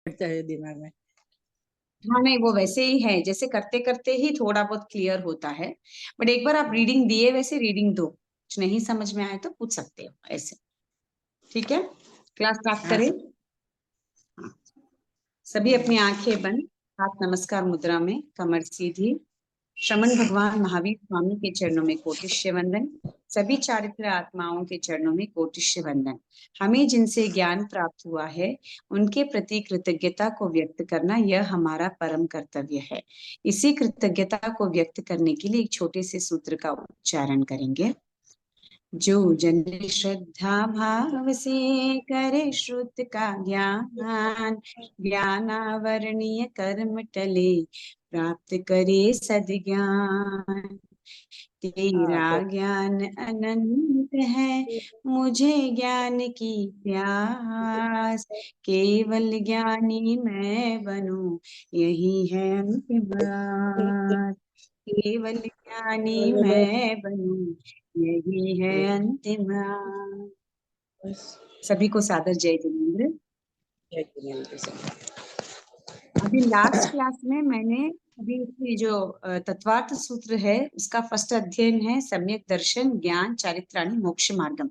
है दिमाग में। हाँ नहीं, वो वैसे ही है, जैसे करते करते ही थोड़ा बहुत क्लियर होता है। बट एक बार आप रीडिंग दिए, वैसे रीडिंग दो, कुछ नहीं समझ में आए तो पूछ सकते हो ऐसे। ठीक है, क्लास स्टार्ट हाँ करें। सर। हाँ, सभी अपनी आंखें बंद, हाथ नमस्कार मुद्रा में, कमर सीधी। श्रमण भगवान महावीर स्वामी के चरणों में कोटिश्य वंदन। सभी चारित्र आत्माओं के चरणों में कोटिश्य वंदन। हमें जिनसे ज्ञान प्राप्त हुआ है उनके प्रति कृतज्ञता को व्यक्त करना यह हमारा परम कर्तव्य है। इसी कृतज्ञता को व्यक्त करने के लिए एक छोटे से सूत्र का उच्चारण करेंगे। जो जन श्रद्धा भाव से करे श्रुत का ज्ञान, ज्ञानावरणीय कर्म टले, प्राप्त करे सद्ज्ञान। हाँ तेरा तो ज्ञान अनंत है, मुझे ज्ञान की प्यास, केवल ज्ञानी मैं बनूं, यही है अंतिम बात। केवल ज्ञानी मैं बनूं, यही है अंतिम बात। सभी को सादर जय जिनेन्द्र। अभी लास्ट क्लास में मैंने अभी इसकी जो तत्वार्थ सूत्र है उसका फर्स्ट अध्ययन है सम्यक दर्शन ज्ञान चारित्राणि मोक्ष मार्गम।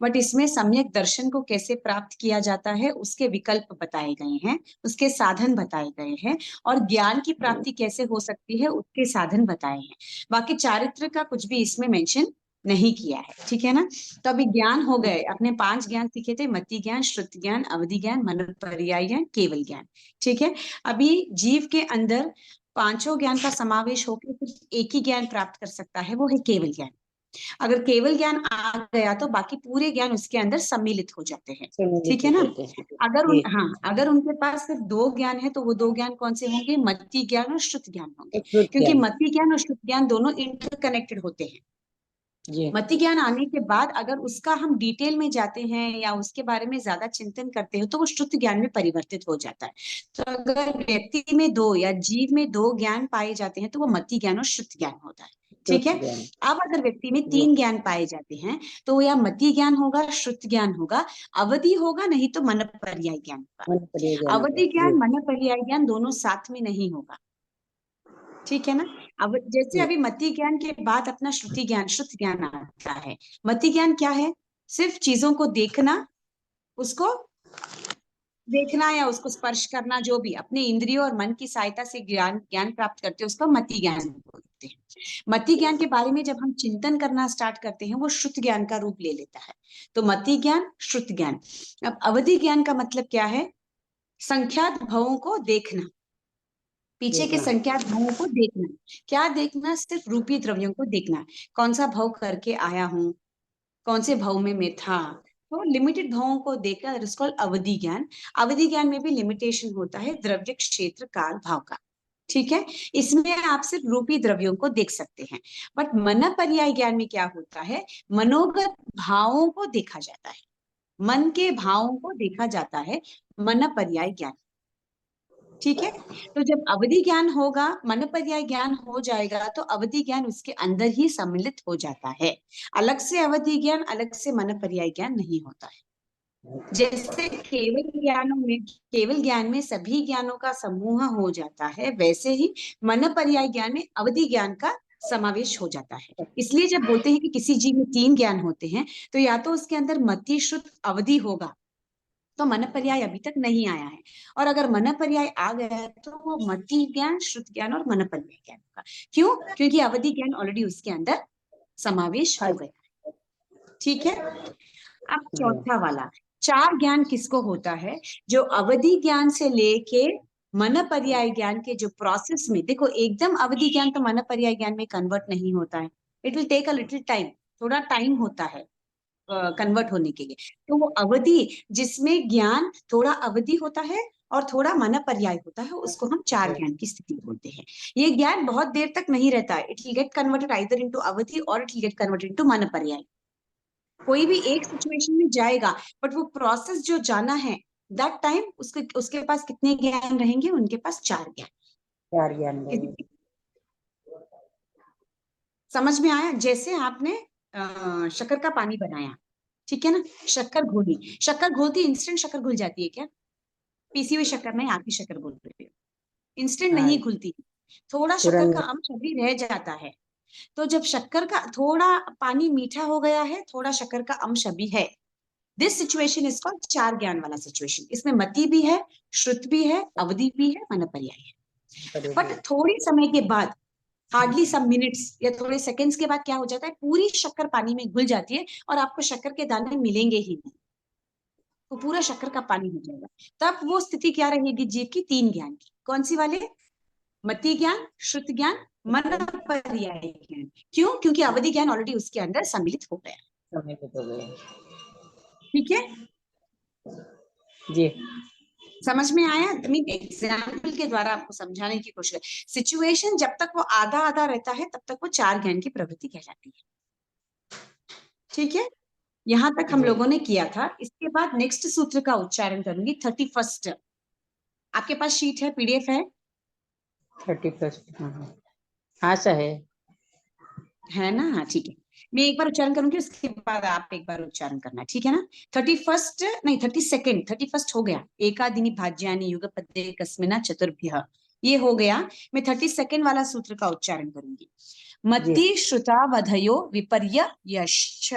बट इसमें सम्यक दर्शन को कैसे प्राप्त किया जाता है उसके विकल्प बताए गए हैं, उसके साधन बताए गए हैं, और ज्ञान की प्राप्ति कैसे हो सकती है उसके साधन बताए हैं। बाकी चारित्र का कुछ भी इसमें मेंशन नहीं किया है। ठीक है ना। तो अभी ज्ञान हो गए, अपने 5 ज्ञान सीखे थे, मति ज्ञान, श्रुति ज्ञान, अवधि ज्ञान, मनोपर्याय ज्ञान, केवल ज्ञान। ठीक है। अभी जीव के अंदर पांचों ज्ञान का समावेश होकर सिर्फ एक ही ज्ञान प्राप्त कर सकता है, वो है केवल ज्ञान। अगर केवल ज्ञान आ गया तो बाकी पूरे ज्ञान उसके अंदर सम्मिलित हो जाते हैं। ठीक है ना। अगर ये अगर उनके पास सिर्फ 2 ज्ञान है तो वो 2 ज्ञान कौन से होंगे? मति ज्ञान और श्रुत ज्ञान होंगे, श्रुत क्योंकि ज्ञान मति ज्ञान और श्रुत ज्ञान दोनों इंटरकनेक्टेड होते हैं। जी। मति ज्ञान आने के बाद अगर उसका हम डिटेल में जाते हैं या उसके बारे में ज्यादा चिंतन करते हैं तो वो श्रुत ज्ञान में परिवर्तित हो जाता है। तो अगर व्यक्ति में 2 या जीव में 2 ज्ञान पाए जाते हैं तो वो मति ज्ञान और श्रुत ज्ञान होता है। ठीक श्रुत है। ज्ञान अब अगर व्यक्ति में जी। 3 ज्ञान पाए जाते हैं तो वो या मति ज्ञान होगा, श्रुत ज्ञान होगा, अवधि होगा, नहीं तो मन पर्याय ज्ञान होगा। मन पर्याय ज्ञान होगा अवधि जी। ज्ञान मन पर्याय ज्ञान दोनों साथ में नहीं होगा। ठीक है ना। अब जैसे जी अभी मति ज्ञान के बाद अपना श्रुति ज्ञान श्रुत ज्ञान आता है। मति ज्ञान क्या है? सिर्फ चीजों को देखना, उसको देखना या उसको स्पर्श करना, जो भी अपने इंद्रियों और मन की सहायता से ज्ञान ज्ञान प्राप्त करते हैं उसका मति ज्ञान बोलते हैं। मति ज्ञान के बारे में जब हम चिंतन करना स्टार्ट करते हैं वो श्रुत ज्ञान का रूप ले लेता है। तो मति ज्ञान श्रुत ज्ञान। अब अवधि ज्ञान का मतलब क्या है? संख्यात भवों को देखना, पीछे के देखना संख्यात भावों को देखना। क्या देखना? सिर्फ रूपी द्रव्यों को देखना। कौन सा भाव करके आया हूं, कौन से भाव में मैं था, तो लिमिटेड भावों को देखकर इसको अवधि ज्ञान। अवधि ज्ञान में भी लिमिटेशन होता है द्रव्य क्षेत्र काल भाव का। ठीक है। इसमें आप सिर्फ रूपी द्रव्यों को देख सकते हैं। बट मन पर्याय ज्ञान में क्या होता है? मनोगत भावों को देखा जाता है, मन के भावों को देखा जाता है, मन पर्याय ज्ञान। ठीक है। तो जब अवधि ज्ञान होगा, मन पर्याय ज्ञान हो जाएगा तो अवधि ज्ञान उसके अंदर ही सम्मिलित हो जाता है। अलग से अवधि ज्ञान, अलग से मन पर्याय ज्ञान नहीं होता है। जैसे केवल ज्ञान में सभी ज्ञानों का समूह हो जाता है, वैसे ही मन पर्याय ज्ञान में अवधि ज्ञान का समावेश हो जाता है। इसलिए जब बोलते हैं कि किसी जीव में 3 ज्ञान होते हैं तो या तो उसके अंदर मति श्रुत अवधि होगा, तो मन पर्याय अभी तक नहीं आया है। और अगर मन पर्याय आ गया है तो वो मति ज्ञान, श्रुत ज्ञान और मन पर्याय ज्ञान होगा। क्यों? क्योंकि अवधि ज्ञान ऑलरेडी उसके अंदर समावेश हाँ हो गया। ठीक है। अब जी। चौथा वाला, 4 ज्ञान किसको होता है? जो अवधि ज्ञान से लेके मन पर्याय ज्ञान के जो प्रोसेस में, देखो एकदम अवधि ज्ञान तो मन पर्याय ज्ञान में कन्वर्ट नहीं होता है। It will take a little time, थोड़ा टाइम होता है कन्वर्ट होने के लिए। तो वो अवधि जिसमें ज्ञान थोड़ा अवधि होता है और थोड़ा मन पर्याय होता है, उसको हम 4 ज्ञान की स्थिति बोलते हैं। ये ज्ञान बहुत देर तक नहीं रहता है। It will get converted either into अवधि और it will get converted into मन पर्याय। कोई भी एक सिचुएशन में जाएगा, बट वो प्रोसेस जो जाना है दैट टाइम उसके उसके पास कितने ज्ञान रहेंगे? उनके पास 4 ज्ञान। 4 ज्ञान रहेंगे। समझ में आया? जैसे आपने शक्कर का पानी बनाया, ठीक है ना, शक्कर घोली, शक्कर घोलती इंस्टेंट शक्कर घुल जाती है क्या? पीसी हुई शक्कर नहीं, आपकी शक्कर बोल रही हूँ, इंस्टेंट हाँ नहीं खुलती, थोड़ा शक्कर तुरंत का अंश अभी रह जाता है। तो जब शक्कर का थोड़ा पानी मीठा हो गया है, थोड़ा शक्कर का अंश अभी है, दिस सिचुएशन इज कॉल्ड चार ज्ञान वाला सिचुएशन। इसमें मति भी है, श्रुत भी है, अवधि भी है, मनपर्याय है। बट पड़ेगी। थोड़ी समय के बाद, हार्डली सम मिनट्स या थोड़े सेकंड्स के बाद क्या हो जाता है, पूरी शक्कर पानी में घुल जाती है और आपको शक्कर के दाने मिलेंगे ही नहीं, वो पूरा शक्कर का पानी हो जाएगा। तब वो स्थिति क्या रहेगी जीव की, तीन ज्ञान की। कौन सी वाले? मति ज्ञान, श्रुत ज्ञान, मनपर्याय ज्ञान। क्यों? क्योंकि अवधि ज्ञान ऑलरेडी उसके अंदर सम्मिलित हो गया। समय पे तो गए। ठीक है, जी समझ में आया? मीन एग्जाम्पल के द्वारा आपको समझाने की कोशिश। सिचुएशन जब तक वो आधा आधा रहता है तब तक वो चार ज्ञान की प्रवृत्ति कहलाती है। ठीक है, यहां तक हम जी। लोगों ने किया था। इसके बाद नेक्स्ट सूत्र का उच्चारण करूंगी, 31। आपके पास शीट है, पीडीएफ है? 31। हाँ हाँ सर है ना? हाँ ठीक है, मैं एक बार उच्चारण करूंगी, उसके बाद आप एक बार उच्चारण करना, ठीक है ना? 31 नहीं, 32, 31 हो गया। एकादिनी भाज्यानि युगपद्ये कस्मिना चतुर्भ्यः, ये हो गया। मैं 32 वाला सूत्र का उच्चारण करूंगी। मति श्रुता वधयो विपर्ययश्च,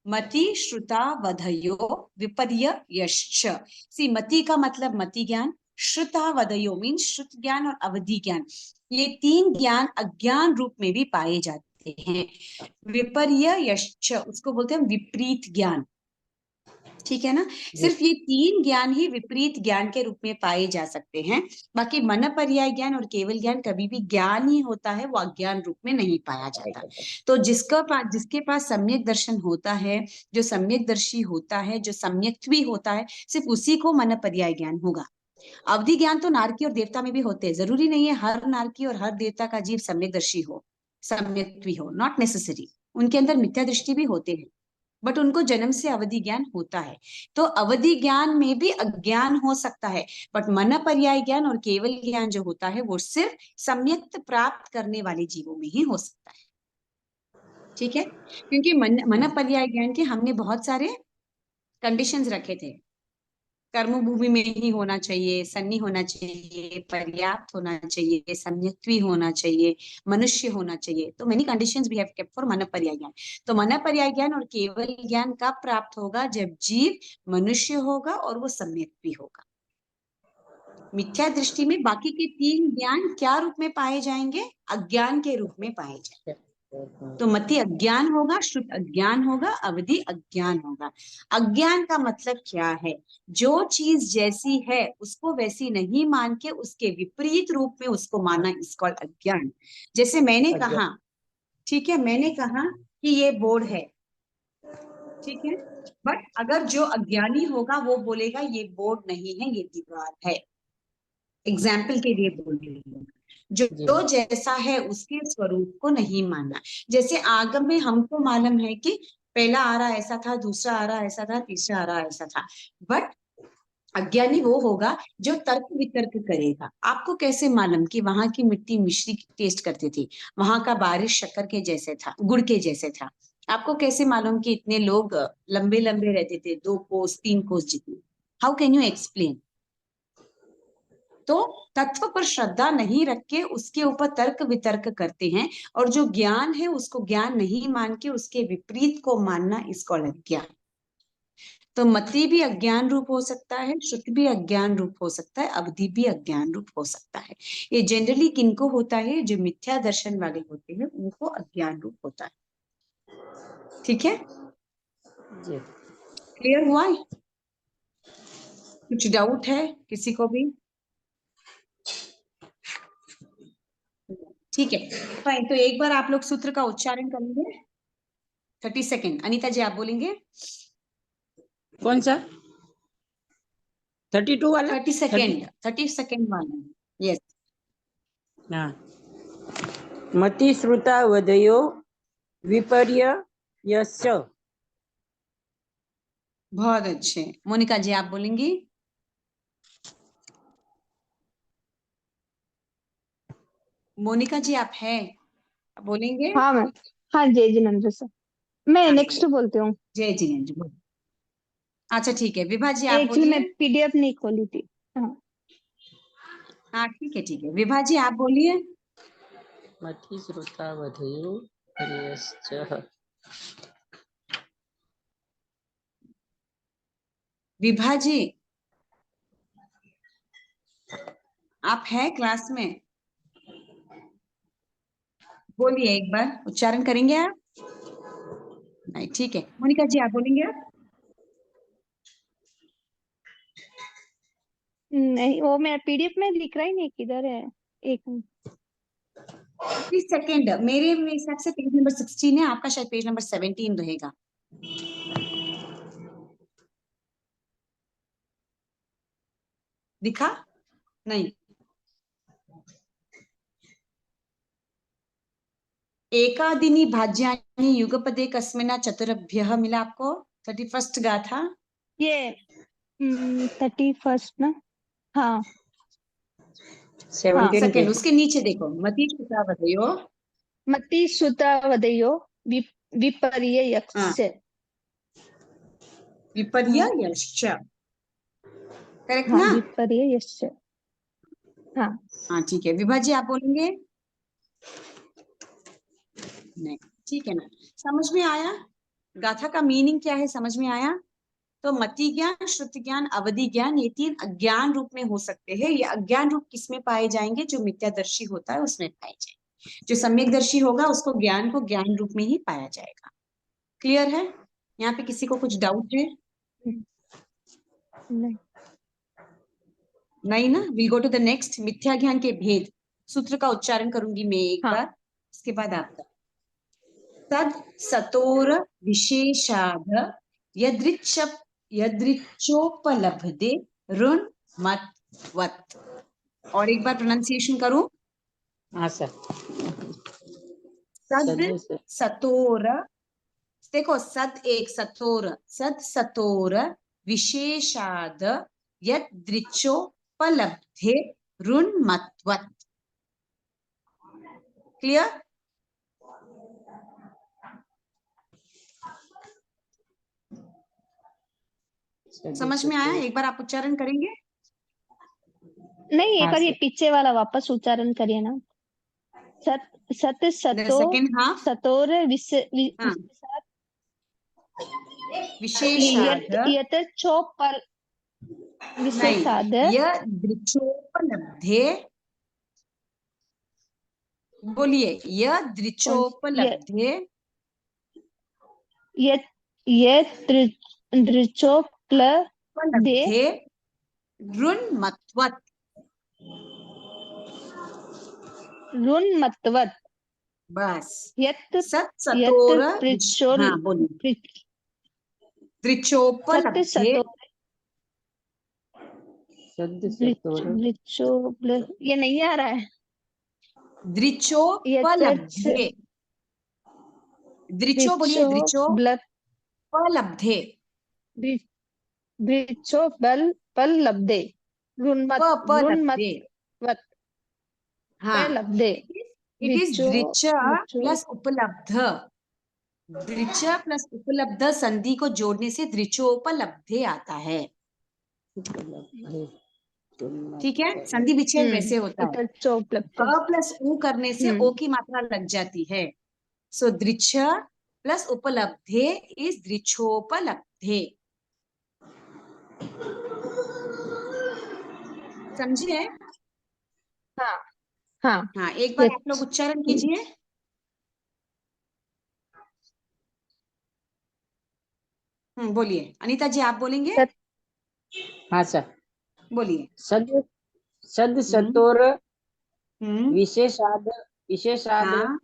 मति श्रुता वधयो विपर्ययश्च। सी मति का मतलब मति ज्ञान, श्रुता वधयो मीन श्रुत ज्ञान और अवधि ज्ञान, ये तीन ज्ञान अज्ञान रूप में भी पाए जाते हैं। विपर्ययश्च उसको बोलते हैं विपरीत ज्ञान, ठीक है ना? सिर्फ ये तीन ज्ञान ही विपरीत ज्ञान के रूप में पाए जा सकते हैं। बाकी मन पर्याय ज्ञान और केवल ज्ञान कभी भी ज्ञान ही होता है, वो अज्ञान रूप में नहीं पाया जाता। तो जिसके पास सम्यक दर्शन होता है, जो सम्यक दर्शी होता है, जो सम्यक्त्वी होता है, सिर्फ उसी को मन पर्याय ज्ञान होगा। अवधि ज्ञान तो नारकी और देवता में भी होते हैं, जरूरी नहीं है हर नारकी और हर देवता का जीव सम्यकदर्शी हो, सम्यक्त्वी हो, नॉट नेसेसरी। उनके अंदर मिथ्या दृष्टि भी होते हैं, बट उनको जन्म से अवधि ज्ञान होता है। तो अवधि ज्ञान में भी अज्ञान हो सकता है, बट मन पर्याय ज्ञान और केवल ज्ञान जो होता है वो सिर्फ सम्यक्त प्राप्त करने वाले जीवों में ही हो सकता है। ठीक है, क्योंकि मन पर्याय ज्ञान के हमने बहुत सारे कंडीशंस रखे थे। कर्म भूमि में ही होना चाहिए, सन्नी होना चाहिए, पर्याप्त होना चाहिए, सम्यक्त्वी होना चाहिए, मनुष्य होना चाहिए। तो many conditions we have kept for मन पर्याय ज्ञान। तो मन पर्याय ज्ञान और केवल ज्ञान कब प्राप्त होगा? जब जीव मनुष्य होगा और वो सम्यक्त्वी होगा। मिथ्या दृष्टि में बाकी के तीन ज्ञान क्या रूप में पाए जाएंगे? अज्ञान के रूप में पाए जाएंगे। तो मति अज्ञान होगा, श्रुत अज्ञान होगा, अवधि अज्ञान होगा। अज्ञान का मतलब क्या है? जो चीज जैसी है उसको वैसी नहीं मान के उसके विपरीत रूप में उसको मानना, इस कॉल्ड अज्ञान। जैसे मैंने कहा, ठीक है, मैंने कहा कि ये बोर्ड है, ठीक है, बट अगर जो अज्ञानी होगा वो बोलेगा ये बोर्ड नहीं है, ये दीवार है। एग्जाम्पल के लिए बोल रही हूँ। जो जैसा है उसके स्वरूप को नहीं मानना। जैसे आगम में हमको मालूम है कि पहला आ रहा ऐसा था, दूसरा आ रहा ऐसा था, तीसरा आ रहा ऐसा था, बट अज्ञानी वो होगा जो तर्क वितर्क करेगा। आपको कैसे मालूम कि वहां की मिट्टी मिश्री टेस्ट करती थी, वहां का बारिश शक्कर के जैसे था, गुड़ के जैसे था? आपको कैसे मालूम कि इतने लोग लंबे लंबे रहते थे, 2 कोस 3 कोस जितने? How can you explain? तो तत्व पर श्रद्धा नहीं रख के उसके ऊपर तर्क वितर्क करते हैं, और जो ज्ञान है उसको ज्ञान नहीं मान के उसके विपरीत को मानना, इसको अज्ञान। तो मति भी अज्ञान रूप हो सकता है, श्रुत भी अज्ञान रूप हो सकता है, अवधि भी अज्ञान रूप हो सकता है। ये जनरली किनको होता है? जो मिथ्या दर्शन वाले होते हैं उनको अज्ञान रूप होता है। ठीक है, क्लियर हुआ? कुछ डाउट है किसी को भी? ठीक है, फाइन। तो एक बार आप लोग सूत्र का उच्चारण करेंगे। 32 अनीता जी आप बोलेंगे। कौन सा 32 वाला? 30 सेकेंड वाला। यस। हाँ, मति श्रुता वधयो विपर्ययश्च। बहुत अच्छे। मोनिका जी आप बोलेंगी। मोनिका जी आप हैं, आप बोलेंगे? हाँ मैम। हाँ जय जिनेन्द्र सर। मैं हाँ, नेक्स्ट बोलती हूँ। जय जी जी बोलो। अच्छा ठीक है, विभा जी आप एक्चुअली मैं बोलिए। पीडीएफ नहीं खोली थी। हाँ हाँ ठीक है विभा जी आप बोलिए। मति श्रुता वधयो हर्यश्च। विभा जी आप हैं क्लास में? बोलिए एक बार, उच्चारण करेंगे आप? नहीं ठीक है, मोनिका जी आप बोलेंगे आप? नहीं, वो मेरा पीडीएफ में दिख रहा ही नहीं, किधर है? एक मिनट। प्लीज सेकेंड, मेरे हिसाब से पेज नंबर 16 है, आपका शायद पेज नंबर 17 रहेगा। दिखा? नहीं। एकादिनी भाज्यानि युगपदे कस्मिन् चतुरभ्यः मिला आपको 31st गाथा। ये 31st ना? हाँ हाँ। 17 सेकेंड, पेज। उसके नीचे देखो, मती श्रुता वदयो। मति सुता वदयो विपर्य हाँ, यक्ष। विपर्य यश्च, करेक्ट हाँ ना? विपर्य यक्ष। हाँ हाँ ठीक है, विभा जी आप बोलेंगे? नहीं, ठीक है ना, समझ में आया गाथा का मीनिंग क्या है, समझ में आया? तो मति ज्ञान, श्रुति ज्ञान, अवधि ज्ञान, ये तीन अज्ञान रूप में हो सकते हैं। ये अज्ञान रूप किसमें पाए जाएंगे? जो मिथ्यादर्शी होता है उसमें पाए जाएंगे। जो सम्यकदर्शी होगा उसको ज्ञान को ज्ञान रूप में ही पाया जाएगा। क्लियर है? यहाँ पे किसी को कुछ डाउट है? नहीं। नहीं ना? Will go to the next, मिथ्या ज्ञान के भेद। सूत्र का उच्चारण करूंगी मैं एक हाँ बार, उसके बाद आपका। तद सतोर विशेषाध यदृच्छ यदृच्छोपलब्धे ऋण मत वत। और एक बार प्रोनाउंसिएशन करूं। हाँ सर। सद सद सतोर, देखो सद एक, सतोर, सद सतोर विशेषाद यदृच्छोपलब्धे ऋण मत्वत। क्लियर? समझ में आया? एक बार आप उच्चारण करेंगे? नहीं, एक हाँ बार ये सर। पीछे वाला वापस उच्चारण करिए ना। सत सत द सतो सेकेंड हाफ। सतोर हाँ, विशेषाद विशेषाद, यत चोपर विशेषाद नहीं, यदृच्छोपलब्धे, बोलिए, कौन यदृच्छोपलब्धे यत यत दृचोपलब्धे उपलब्धे ऋण मत्वत। ऋन्मत्वत्। बस, यत सत यत सतोर पृच्छोल हाँ बोलिए, पृच्छ- सत दृच्छोपलब्धे, सतो सद सतोर ये नहीं आ रहा है। यत दृच्छोपलब्धे, दृच्छो बोलिए, ब्लड दृच्छोपलब्धे, दृचो बल पल लब्धे ऋन्मत पलब्धे। वत हाँ, लब्धे इट इज दृचो दृच्छ दृचो प्लस उपलब्ध। दृच्छ प्लस उपलब्ध संधि को जोड़ने से दृच्छोपलब्धे आता है। ठीक है, संधि विच्छेद वैसे होता है। इतचो उपलब्धे। अ प्लस उ करने से हम्म ओ की मात्रा लग जाती है। सो दृच्छ प्लस उपलब्धे इज दृच्छोपलब्धे। समझिए? हाँ हाँ। हाँ, एक बार आप लोग उच्चारण कीजिए। बोलिए, अनीता जी आप बोलेंगे? सत हाँ सर। बोलिए। सद सद हम्म सतोर हम्म विशेषाद विशेषाद हाँ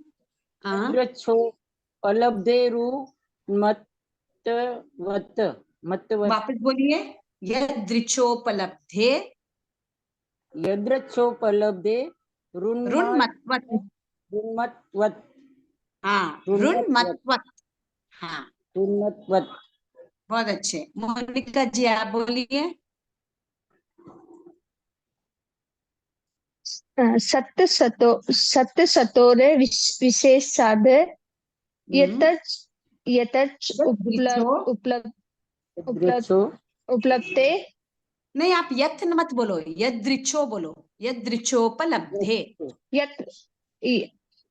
हाँ, यदृच्छो अलब्धेरु मत वत मतवत। वापस बोलिए। यदृच्छोपलब्धे यदृच्छोपलब्धे ऋण रुन्मत मत्वत। रुन्मत्वत हाँ, ऋण रुन्मत्वत मत्वत। हाँ, रुन्मत्वत। बहुत अच्छे। मोनिका जी आप बोलिए। सत सतोरे विशेषाद हम्म यतच यतच यदृच्छो उपलब्ध उपलब्ध यदृच्छो उपलब्धे नहीं, आप यथ मत बोलो, यदृच्छो बोलो, यदृच्छोपलब्धे। यत्र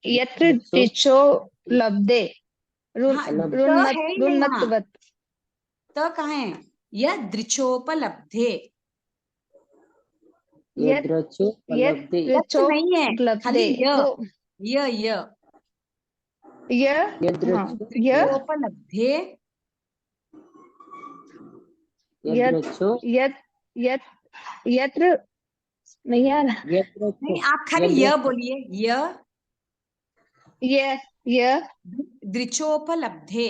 यत्र दृच्छो लब्धे हाँ, त है ही नहीं वहाँ, रुन्मत्वत् त कहाँ है? यदृच्छोपलब्धे, यद्रचोपलब्धे यथ नहीं है, खाली लब्धे य, तो य य, य हाँ यद्रचो य दृच्छोपलब्धे, यद्रचो यत यत यत्र नहीं आ रहा यद्रचो नहीं आप खाली य बोलिए, य दृच्छोपलब्धे,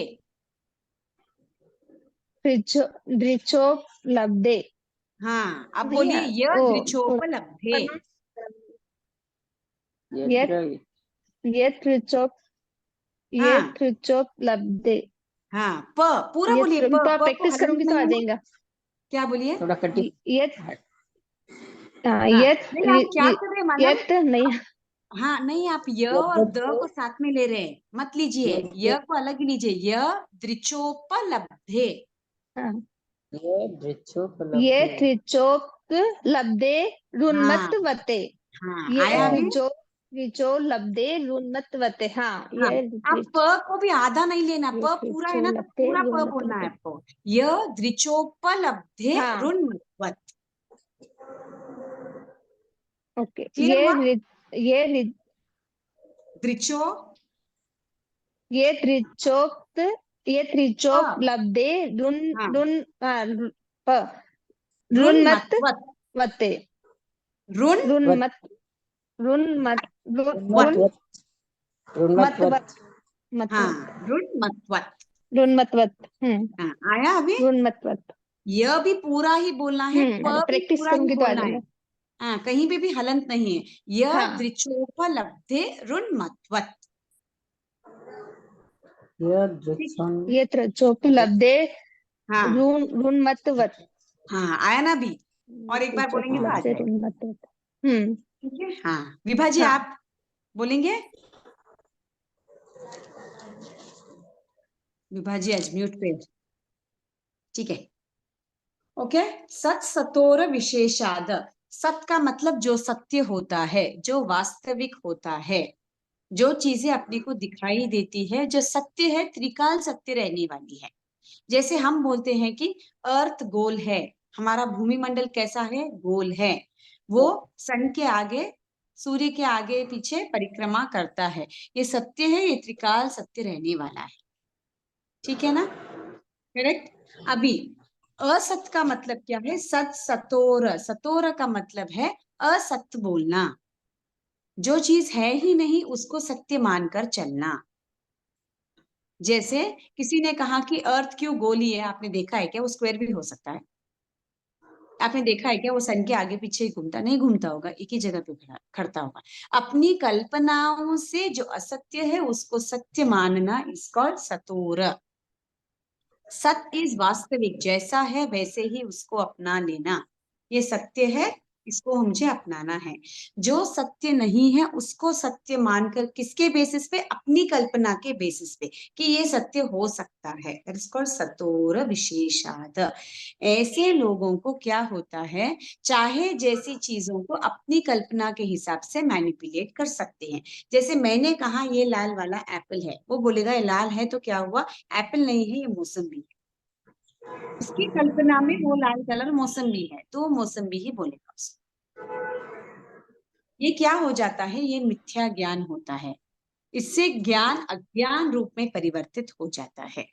दृच्छो लब्धे हाँ अब नहीं बोलिए य ओ दृच्छोपलब्धे, यद्र ये हाँ त्रिचोप लब्धे हाँ, प पूरा बोलिए, प को प्रैक्टिस हलंत करूंगी तो नहीं आ है ना? जाएगा क्या बोलिए? थोड़ा कटी ये हाँ हाँ नहीं, आप क्या कर रहे हैं मैडम? ये नहीं हाँ नहीं, आप य और द को साथ में ले रहे हैं, मत लीजिए, य को अलग ही लीजिए, य दृच्छोपलब्धे, हाँ, ये यद्रचोपलब्धे त्रिचोप लब्धे हाँ रुन्मत्वते हाँ, ये आया अभी? त्रिचो लब्धे रुन्मत्वते हाँ हाँ, ये आप प को भी आधा नहीं लेना, ये प पूरा है त्रिचो ना, तो लब्धे पूरा प बोलना है रुन्मत्वते आपको, य दृच्छोपलब्धे हाँ रुन्मत्वत्, ओके क्लियर हुआ? ये दृच्छो ये त्रिचोप ये त्रिचोप प, लब्धे रुन हाँ, रुन प रुन्मत रुन्मत्वत्, वते रुन रुन्मत रुन्मत रुन वत्, मत रुन्मत्वत् वत मत हाँ, वत रुन्मत्वत्, रुन्मत्वत हाँ, आया अभी? रुन्मत्वत य भी पूरा ही बोलना है, प भी प्रैक्टिस पूरा ही करूंगी तो आ बोलना है, जाएगा हाँ, कहीं पे भी हलंत नहीं है, य हाँ दृच्छोपलब्धे रुन्मत्वत्, ठीक, यद्रचन ये त्रिचोप लब्धे हाँ रुन्मत्वत हाँ, आया ना अभी? और एक बार त्रिचोप बोलेंगे तो आ लब्धे जाएगा, रुन्मत्वत ठीक है? हाँ, विभा जी हाँ आप बोलेंगे? विभा जी आज म्यूट पे, ठीक है, ओके। सत सतोर विशेषाद, सत का मतलब जो सत्य होता है, जो वास्तविक होता है, जो चीजें अपने को दिखाई देती है, जो सत्य है, त्रिकाल सत्य रहने वाली है। जैसे हम बोलते हैं कि अर्थ गोल है, हमारा भूमि मंडल कैसा है? गोल है, वो सन के आगे, सूर्य के आगे पीछे परिक्रमा करता है, ये सत्य है, ये त्रिकाल सत्य रहने वाला है, ठीक है ना? करेक्ट। अभी असत का मतलब क्या है? सत सतोर, सतोर का मतलब है असत्य बोलना, जो चीज है ही नहीं उसको सत्य मानकर चलना। जैसे किसी ने कहा कि अर्थ क्यों गोली है, आपने देखा है क्या? वो स्क्वायर भी हो सकता है। आपने देखा है क्या वो सन के आगे पीछे ही घूमता? नहीं घूमता होगा, एक ही जगह पे खड़ता होगा। अपनी कल्पनाओं से जो असत्य है उसको सत्य मानना, इसको सतोर। सत इज वास्तविक, जैसा है वैसे ही उसको अपना लेना, ये सत्य है, इसको मुझे अपनाना है। जो सत्य नहीं है उसको सत्य मानकर, किसके बेसिस पे? अपनी कल्पना के बेसिस पे कि ये सत्य हो सकता है, दैट इज कॉल्ड सतोर विशेषाद। ऐसे लोगों को क्या होता है, चाहे जैसी चीजों को अपनी कल्पना के हिसाब से मैनिपुलेट कर सकते हैं। जैसे मैंने कहा ये लाल वाला एप्पल है, वो बोलेगा ये लाल है तो क्या हुआ? एप्पल नहीं है, ये मौसम्बी है। उसकी कल्पना में वो लाल कलर मौसम्बी है, तो वो मौसम्बी ही बोलेगा उसको। ये क्या हो जाता है? ये मिथ्या ज्ञान होता है, इससे ज्ञान अज्ञान रूप में परिवर्तित हो जाता है।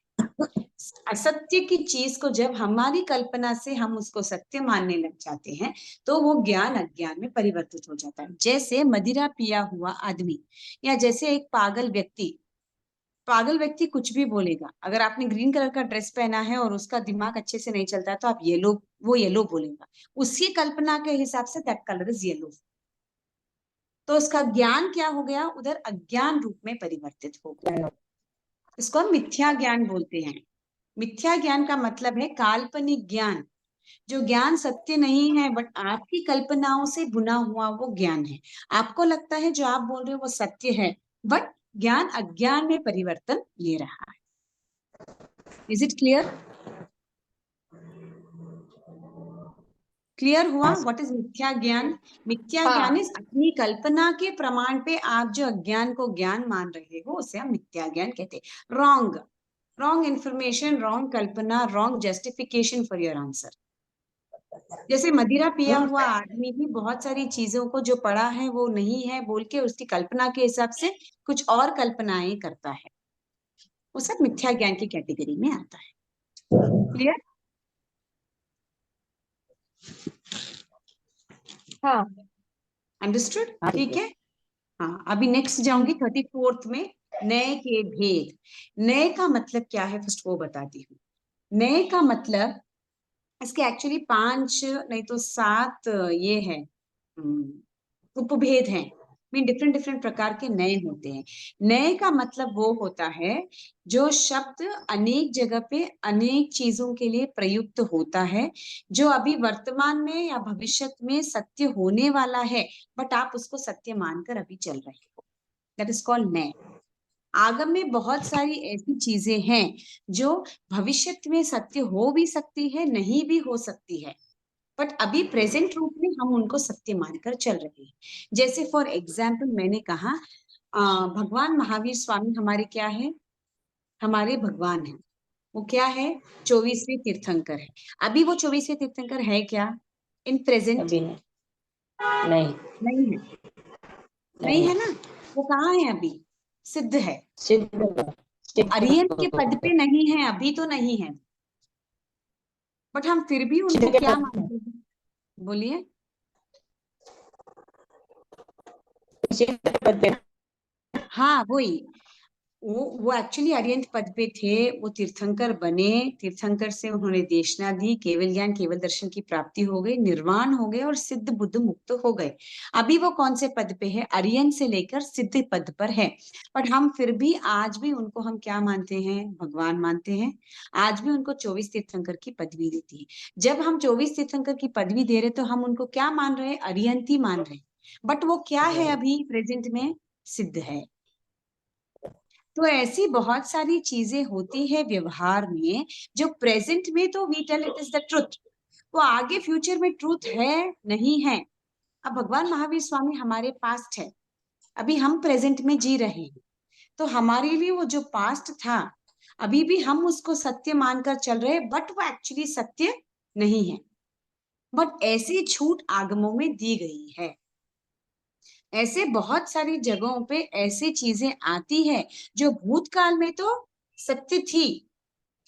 असत्य की चीज को जब हमारी कल्पना से हम उसको सत्य मानने लग जाते हैं, तो वो ज्ञान अज्ञान में परिवर्तित हो जाता है। जैसे मदिरा पिया हुआ आदमी, या जैसे एक पागल व्यक्ति, पागल व्यक्ति कुछ भी बोलेगा। अगर आपने ग्रीन कलर का ड्रेस पहना है और उसका दिमाग अच्छे से नहीं चलता है, तो आप येलो, वो येलो बोलेगा, उसकी कल्पना के हिसाब say that colour is yellow. तो उसका ज्ञान क्या हो गया? उधर अज्ञान रूप में परिवर्तित हो गया। इसको हम मिथ्या ज्ञान बोलते हैं। मिथ्या ज्ञान का मतलब है काल्पनिक ज्ञान, जो ज्ञान सत्य नहीं है, बट आपकी कल्पनाओं से बुना हुआ वो ज्ञान है। आपको लगता है जो आप बोल रहे हो वो सत्य है, बट ज्ञान अज्ञान में परिवर्तन ले रहा है। Is it clear? क्लियर हुआ? हाँ, व्हाट इज मिथ्या ज्ञान? मिथ्या हाँ। ज्ञान इस अपनी कल्पना के प्रमाण पे आप जो अज्ञान को ज्ञान मान रहे हो उसे हम मिथ्या ज्ञान कहते हैं। Wrong, wrong information, wrong Kalpana, wrong justification for your answer. जैसे मदिरा पिया हुआ आदमी भी बहुत सारी चीजों को जो पढ़ा है वो नहीं है बोल के उसकी कल्पना के हिसाब से कुछ और कल्पनाएं करता है, वो सब मिथ्या ज्ञान की कैटेगरी में आता है। क्लियर? हाँ। अंडरस्टूड? हाँ, ठीक है। हाँ, अभी नेक्स्ट जाऊंगी 34th में, नए के भेद। नए का मतलब क्या है फर्स्ट वो बताती हूँ। नए का मतलब, इसके एक्चुअली 5 नहीं तो 7 ये है उपभेद हैं। मीन डिफरेंट डिफरेंट प्रकार के नए होते हैं। नए का मतलब वो होता है जो शब्द अनेक जगह पे अनेक चीजों के लिए प्रयुक्त होता है, जो अभी वर्तमान में या भविष्य में सत्य होने वाला है, बट आप उसको सत्य मानकर अभी चल रहे हो। दैट इज कॉल्ड नए। आगम में बहुत सारी ऐसी चीजें हैं जो भविष्य में सत्य हो भी सकती है, नहीं भी हो सकती है, बट अभी प्रेजेंट रूप में हम उनको सत्य मानकर चल रहे हैं। जैसे फॉर एग्जाम्पल मैंने कहा भगवान महावीर स्वामी हमारे क्या है? हमारे भगवान है। वो क्या है? 24वें तीर्थंकर है। अभी वो 24वें तीर्थंकर है क्या इन प्रेजेंट? अभी नहीं, नहीं, नहीं है। नहीं है ना? वो कहाँ है अभी? सिद्ध है। सिद्ध वो अरिहंत के पद पे नहीं है, अभी तो नहीं है, बट हम फिर भी सिद्ध उनको के क्या पद मानते हैं? बोलिए। सिद्ध के पद पे हाँ वही, वो एक्चुअली अरिहंत पद पे थे, वो तीर्थंकर बने, तीर्थंकर से उन्होंने देशना दी, केवल ज्ञान केवल दर्शन की प्राप्ति हो गई, निर्वाण हो गए और सिद्ध बुद्ध मुक्त हो गए। अभी वो कौन से पद पे है? अरिहंत से लेकर सिद्ध पद पर है। पर हम फिर भी आज भी उनको हम क्या मानते हैं? भगवान मानते हैं। आज भी उनको 24 तीर्थंकर की पदवी देती है। जब हम 24 तीर्थंकर की पदवी दे रहे तो हम उनको क्या मान रहे हैं? अरिहंत ही मान रहे हैं, बट वो क्या है अभी प्रेजेंट में? सिद्ध है। तो ऐसी बहुत सारी चीजें होती है व्यवहार में जो प्रेजेंट में तो we tell it is the truth, वो आगे फ्यूचर में ट्रूथ है नहीं है। अब भगवान महावीर स्वामी हमारे पास्ट है, अभी हम प्रेजेंट में जी रहे हैं, तो हमारे लिए वो जो पास्ट था अभी भी हम उसको सत्य मानकर चल रहे हैं, बट वो एक्चुअली सत्य नहीं है। बट ऐसी छूट आगमों में दी गई है। ऐसे बहुत सारी जगहों पे ऐसी चीजें आती है जो भूतकाल में तो सत्य थी,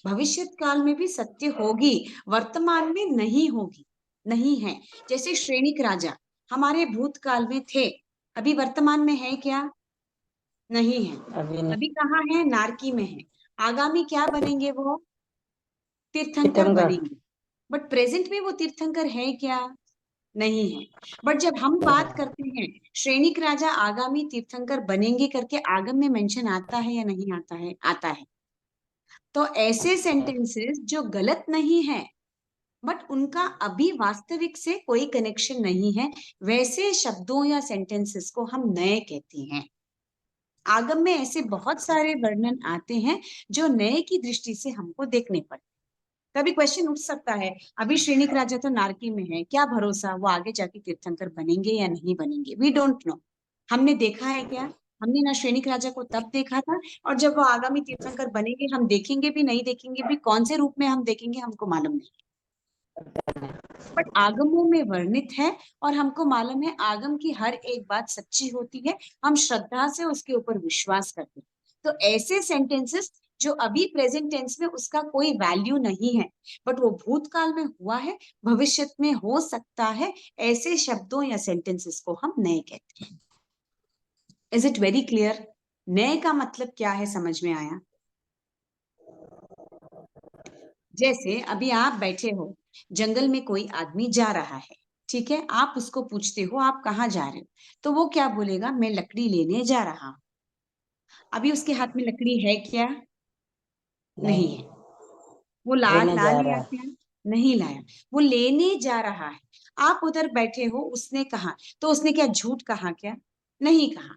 भविष्य काल में भी सत्य होगी, वर्तमान में नहीं होगी, नहीं है। जैसे श्रेणिक राजा हमारे भूतकाल में थे, अभी वर्तमान में है क्या? नहीं है। अभी नहीं, अभी कहाँ है? नारकी में है। आगामी क्या बनेंगे? वो तीर्थंकर तीर्थंकर बनेंगे, बट प्रेजेंट में वो तीर्थंकर है क्या? नहीं है। बट जब हम बात करते हैं श्रेणिक राजा आगामी तीर्थंकर बनेंगे करके, आगम में मेंशन आता है या नहीं आता है? आता है। तो ऐसे सेंटेंसेस जो गलत नहीं है बट उनका अभी वास्तविक से कोई कनेक्शन नहीं है, वैसे शब्दों या सेंटेंसेस को हम नए कहते हैं। आगम में ऐसे बहुत सारे वर्णन आते हैं जो नए की दृष्टि से हमको देखने पड़ते। कभी क्वेश्चन उठ सकता है, अभी श्रेणिक राजा तो नारकी में है, क्या भरोसा वो आगे जाके तीर्थंकर बनेंगे या नहीं बनेंगे? We don't know. हमने देखा है क्या? हमने ना श्रेणिक राजा को तब देखा था, और जब वो आगामी तीर्थंकर बनेंगे हम देखेंगे भी नहीं देखेंगे भी, कौन से रूप में हम देखेंगे हमको मालूम नहीं, बट आगमों में वर्णित है और हमको मालूम है आगम की हर एक बात सच्ची होती है, हम श्रद्धा से उसके ऊपर विश्वास करते हैं। तो ऐसे सेंटेंसेस जो अभी प्रेजेंट टेंस में उसका कोई वैल्यू नहीं है, बट वो भूतकाल में हुआ है, भविष्य में हो सकता है, ऐसे शब्दों या सेंटेंसेस को हम नए कहते हैं। Is it very clear? नए का मतलब क्या है, समझ में आया? जैसे अभी आप बैठे हो, जंगल में कोई आदमी जा रहा है, ठीक है, आप उसको पूछते हो आप कहाँ जा रहे हो, तो वो क्या बोलेगा? मैं लकड़ी लेने जा रहा हूं। अभी उसके हाथ में लकड़ी है क्या? नहीं नहीं, है। वो ला लेने ला जा लिया रहा है, क्या? नहीं लाया। वो लेने जा रहा है। आप उधर बैठे हो, उसने कहा, तो उसने क्या झूठ कहा क्या? नहीं कहा।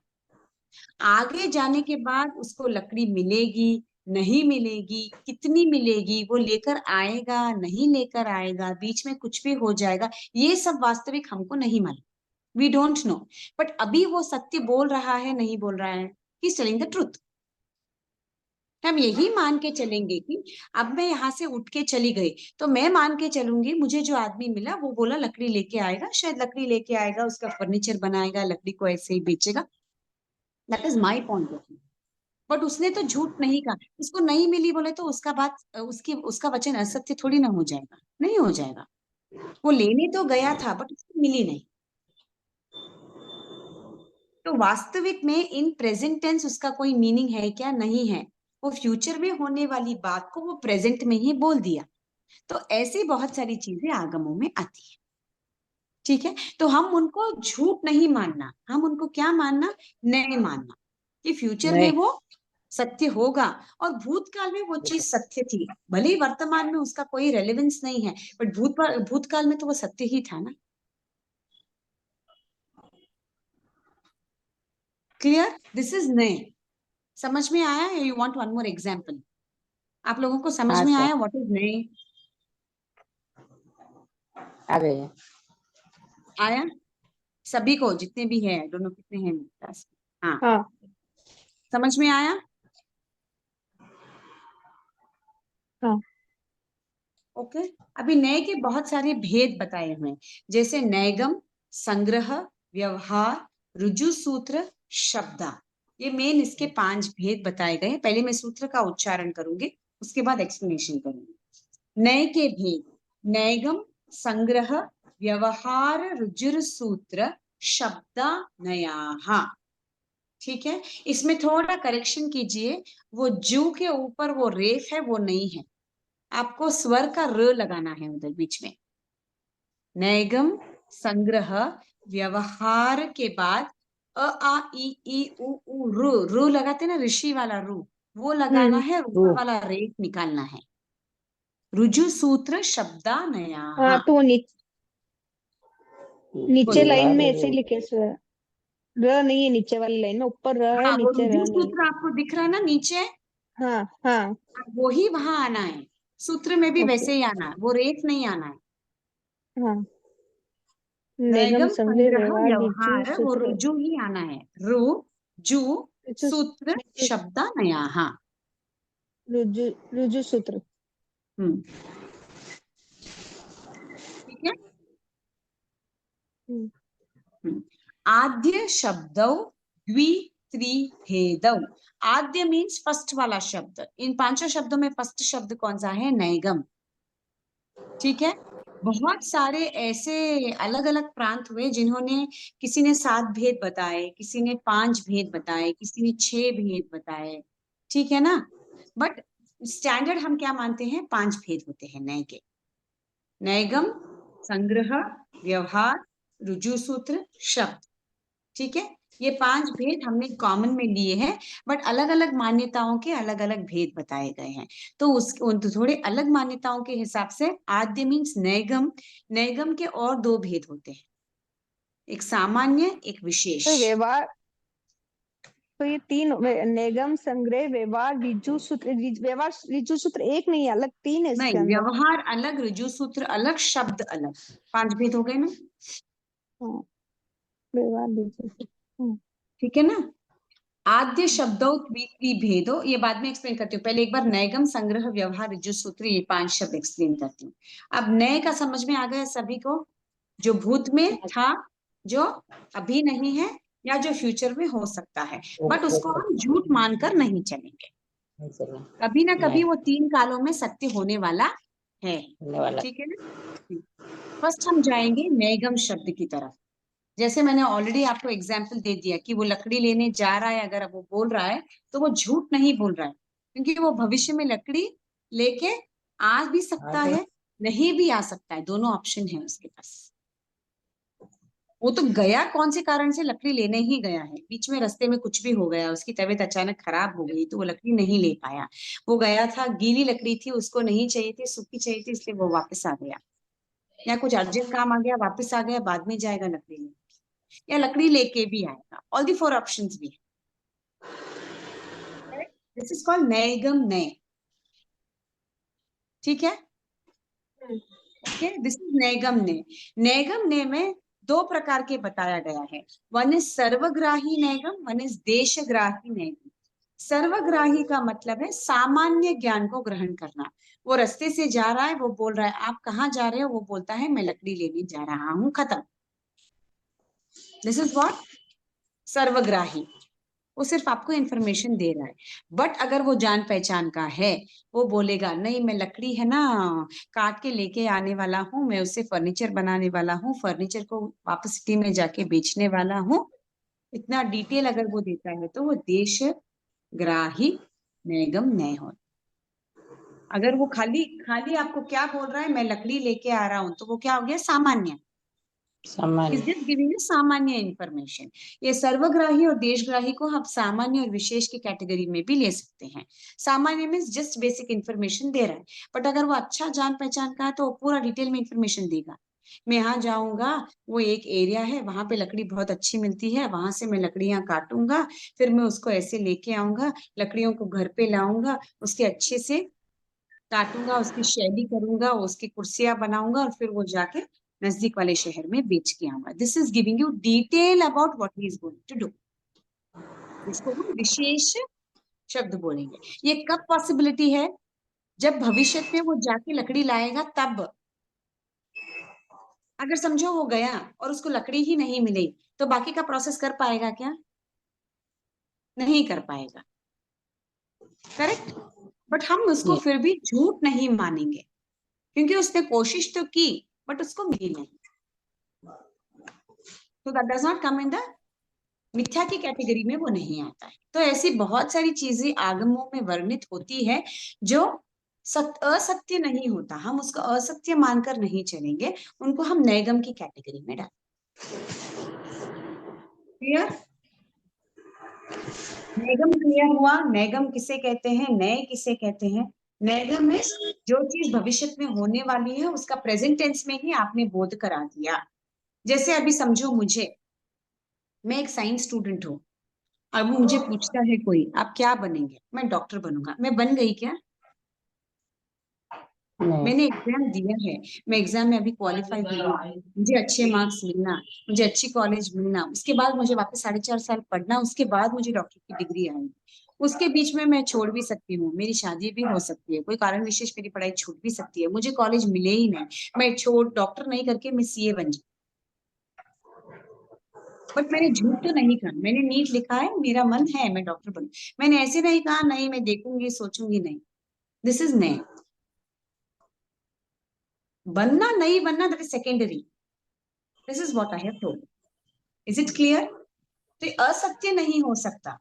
आगे जाने के बाद उसको लकड़ी मिलेगी नहीं मिलेगी, कितनी मिलेगी, वो लेकर आएगा नहीं लेकर आएगा, बीच में कुछ भी हो जाएगा, ये सब वास्तविक हमको नहीं मालूम, वी डोंट नो। बट अभी वो सत्य बोल रहा है नहीं बोल रहा है, he is telling the truth. हम यही मान के चलेंगे कि अब मैं यहाँ से उठ के चली गई तो मैं मान के चलूंगी मुझे जो आदमी मिला वो बोला लकड़ी लेके आएगा, शायद लकड़ी लेके आएगा, उसका फर्नीचर बनाएगा, लकड़ी को ऐसे ही बेचेगा, that is my point of view. But उसने तो झूठ नहीं कहा, उसको नहीं मिली बोले तो उसका बात उसका वचन असत्य थोड़ी ना हो जाएगा, नहीं हो जाएगा। वो लेने तो गया था बट उसको मिली नहीं। तो वास्तविक में इन प्रेजेंट टेंस उसका कोई मीनिंग है क्या? नहीं है। वो फ्यूचर में होने वाली बात को वो प्रेजेंट में ही बोल दिया। तो ऐसी बहुत सारी चीजें आगमों में आती है, ठीक है। तो हम उनको झूठ नहीं मानना, हम उनको क्या मानना? नए मानना कि फ्यूचर में नहीं। वो सत्य होगा। और भूतकाल में वो चीज सत्य थी, भले ही वर्तमान में उसका कोई रेलेवेंस नहीं है, बट भूतकाल में तो वो सत्य ही था ना। क्लियर? दिस इज नए। समझ में आया? You want one more example? आप लोगों को समझ हाँ में सर, आया व्हाट इज नए? आ गए हैं। आया सभी को, जितने भी है, दोनों कितने हैं मेरे पास? हाँ, हाँ समझ में आया? हाँ ओके। अभी नए के बहुत सारे भेद बताए हुए हैं, जैसे नैगम, संग्रह, व्यवहार, रुजु सूत्र, शब्दा। ये मेन इसके 5 भेद बताए गए हैं। पहले मैं सूत्र का उच्चारण करूंगी, उसके बाद एक्सप्लेनेशन करूंगी। नए के भेद: नैगम, संग्रह, व्यवहार, रुजुर सूत्र, शब्दा, नयाहा। ठीक है, इसमें थोड़ा करेक्शन कीजिए, वो जू के ऊपर वो रेफ है वो नहीं है, आपको स्वर का र लगाना है उधर बीच में। नैगम, संग्रह, व्यवहार के बाद अ आ ई उ रू लगाते ना, ऋषि वाला रू, वो लगाना है, ऊपर वाला रेफ निकालना है। रुजु सूत्र, शब्दा, नया। हाँ, तो वो नीचे बोलो। लाइन में ऐसे ही लिखे सर, र नहीं है नीचे वाली लाइन में, ऊपर र है, हाँ, वो नीचे रुजु र नहीं है। सूत्र आपको दिख रहा है ना नीचे, हाँ हाँ वो ही वहां आना है। सूत्र में भी ओके वैसे ही आना है, वो रेफ नहीं आना है। हाँ। नैगम नैगम, संग्रह संग्रह, व्यवहार रिजु व्यवहार, वो सूत्र रुजु ही आना है। रु, जु, रुजु सूत्र, रुजु शब्द, नया। हाँ। रुजु रुजु सूत्र। हम्म, ठीक है। हम्म, आद्य शब्दौ द्वि त्रिभेदौ। आद्य मीन्स फर्स्ट वाला शब्द। इन 5 शब्दों में फर्स्ट शब्द कौन सा है? नैगम। ठीक है। बहुत सारे ऐसे अलग अलग प्रांत हुए जिन्होंने, किसी ने 7 भेद बताए, किसी ने 5 भेद बताए, किसी ने 6 भेद बताए, ठीक है ना। बट स्टैंडर्ड हम क्या मानते हैं? 5 भेद होते हैं नए के: नैगम, संग्रह, व्यवहार, रुजु सूत्र, शब्द। ठीक है, ये 5 भेद हमने कॉमन में लिए हैं, बट अलग अलग मान्यताओं के अलग अलग भेद बताए गए हैं। तो उन थोड़े अलग मान्यताओं के हिसाब से आद्य मीन्स नैगम। नैगम के और 2 भेद होते हैं, एक सामान्य, एक विशेष। तो व्यवहार, तो ये तीन नैगम संग्रह व्यवहार रिजु सूत्र, व्यवहार रिजु सूत्र एक नहीं है, अलग 3 है इसके नहीं, अंदर। व्यवहार अलग, रुजु सूत्र अलग, शब्द अलग, 5 भेद हो गए ना। हाँ, व्यवहार रिजु सूत्र। ठीक है ना। आद्य शब्दों द्वित्रि भेदो, ये बाद में एक्सप्लेन करती हूँ, पहले एक बार नैगम, संग्रह, व्यवहार, ऋजु सूत्र, ये 5 शब्द एक्सप्लेन करती हूँ। अब नए का समझ में आ गया सभी को? जो भूत में था, जो अभी नहीं है, या जो फ्यूचर में हो सकता है, बट उसको हम झूठ मानकर नहीं चलेंगे। कभी ना कभी वो 3 कालों में सत्य होने वाला है। ठीक है ना। फर्स्ट हम जाएंगे नैगम शब्द की तरफ। जैसे मैंने ऑलरेडी आपको एग्जाम्पल दे दिया कि वो लकड़ी लेने जा रहा है, अगर वो बोल रहा है तो वो झूठ नहीं बोल रहा है, क्योंकि वो भविष्य में लकड़ी लेके आ भी सकता है, नहीं भी आ सकता है, दोनों ऑप्शन है उसके पास। वो तो गया कौन से कारण से? लकड़ी लेने ही गया है, बीच में रास्ते में कुछ भी हो गया, उसकी तबीयत अचानक खराब हो गई तो वो लकड़ी नहीं ले पाया। वो गया था, गीली लकड़ी थी, उसको नहीं चाहिए थी, सूखी चाहिए थी, इसलिए वो वापस आ गया, या कुछ अर्जेंट काम आ गया, वापस आ गया, बाद में जाएगा लकड़ी लेने, या लकड़ी लेके भी आएगा। ऑल दी 4 ऑप्शंस भी है। दिस इज कॉल्ड नैगम नय। ठीक है, ओके, दिस इज नैगम नय। नैगम नय में दो प्रकार के बताया गया है। वन इज सर्वग्राही नैगम, वन इज देशग्राही नैगम। सर्वग्राही का मतलब है सामान्य ज्ञान को ग्रहण करना। वो रास्ते से जा रहा है, वो बोल रहा है आप कहाँ जा रहे हो, वो बोलता है मैं लकड़ी लेने जा रहा हूँ, खत्म। दिस इज व्हाट सर्वग्राही। वो सिर्फ आपको इंफॉर्मेशन दे रहा है। बट अगर वो जान पहचान का है, वो बोलेगा नहीं मैं लकड़ी है ना काट के लेके आने वाला हूँ, मैं उससे फर्नीचर बनाने वाला हूँ, फर्नीचर को वापस सिटी में जाके बेचने वाला हूँ, इतना डिटेल अगर वो देता है तो वो देशग्राही नैगम नय हो। अगर वो खाली खाली आपको क्या बोल रहा है मैं लकड़ी लेके आ रहा हूँ, तो वो क्या हो गया सामान्य। इज सामान्य। जस्ट गिविंग यू सामान्य इंफॉर्मेशन। ये सर्वग्राही और देशग्राही को हम सामान्य और विशेष की कैटेगरी में भी ले सकते हैं। सामान्य मीन्स जस्ट बेसिक इंफॉर्मेशन दे रहा है, बट अगर वो अच्छा जान पहचान का है तो वो पूरा डिटेल में इंफॉर्मेशन देगा। मैं यहाँ जाऊंगा, वो एक एरिया है, वहां पे लकड़ी बहुत अच्छी मिलती है, वहां से मैं लकड़ियां काटूंगा, फिर मैं उसको ऐसे लेके आऊंगा, लकड़ियों को घर पे लाऊंगा, उसके अच्छे से काटूंगा, उसकी शैली करूंगा, उसकी कुर्सियां बनाऊंगा, और फिर वो जाके नजदीक वाले शहर में बेच के आऊंगा। This is giving you detail about what he is going to do. इसको हम विशेष शब्द बोलेंगे। ये कब पॉसिबिलिटी है, जब भविष्य में वो जाके लकड़ी लाएगा तब। अगर समझो वो गया और उसको लकड़ी ही नहीं मिली, तो बाकी का प्रोसेस कर पाएगा क्या? नहीं कर पाएगा, करेक्ट। बट हम उसको जी। फिर भी झूठ नहीं मानेंगे, क्योंकि उसने कोशिश तो की बट उसको मिली नहीं। तो that does not come in the मिथ्या की कैटेगरी में, वो नहीं आता है। तो ऐसी बहुत सारी चीजें आगमों में वर्णित होती है जो असत्य नहीं होता, हम उसको असत्य मानकर नहीं चलेंगे, उनको हम नैगम की कैटेगरी में डाल। क्लियर? नैगम क्लियर हुआ? नैगम किसे कहते हैं, नय किसे कहते हैं? नैगम में जो चीज भविष्य में होने वाली है उसका प्रेजेंट टेंस में ही आपने बोध करा दिया। जैसे अभी समझो मैं एक साइंस स्टूडेंट हूँ, अब मुझे पूछता है कोई आप क्या बनेंगे, मैं डॉक्टर बनूंगा, मैं बन गई क्या? नहीं। मैंने एग्जाम दिया है, मैं एग्जाम में अभी क्वालिफाई हुआ, मुझे अच्छे मार्क्स मिलना, मुझे अच्छी कॉलेज मिलना, उसके बाद मुझे वापस 4.5 साल पढ़ना, उसके बाद मुझे डॉक्टर की डिग्री आएगी। उसके बीच में मैं छोड़ भी सकती हूँ, मेरी शादी भी हो सकती है, कोई कारण विशेष मेरी पढ़ाई छूट भी सकती है, मुझे कॉलेज मिले ही नहीं, मैं छोड़ डॉक्टर नहीं करके मैं सीए बन जाऊँ। बट मैंने झूठ तो नहीं कहा, मैंने नीट लिखा है, मेरा मन है मैं डॉक्टर बनूं। मैंने ऐसे नहीं कहा नहीं मैं देखूंगी सोचूंगी नहीं। दिस इज नहीं। बनना नहीं बनना that is secondary. This is what I have told. Is it clear? तो ये असत्य नहीं हो सकता,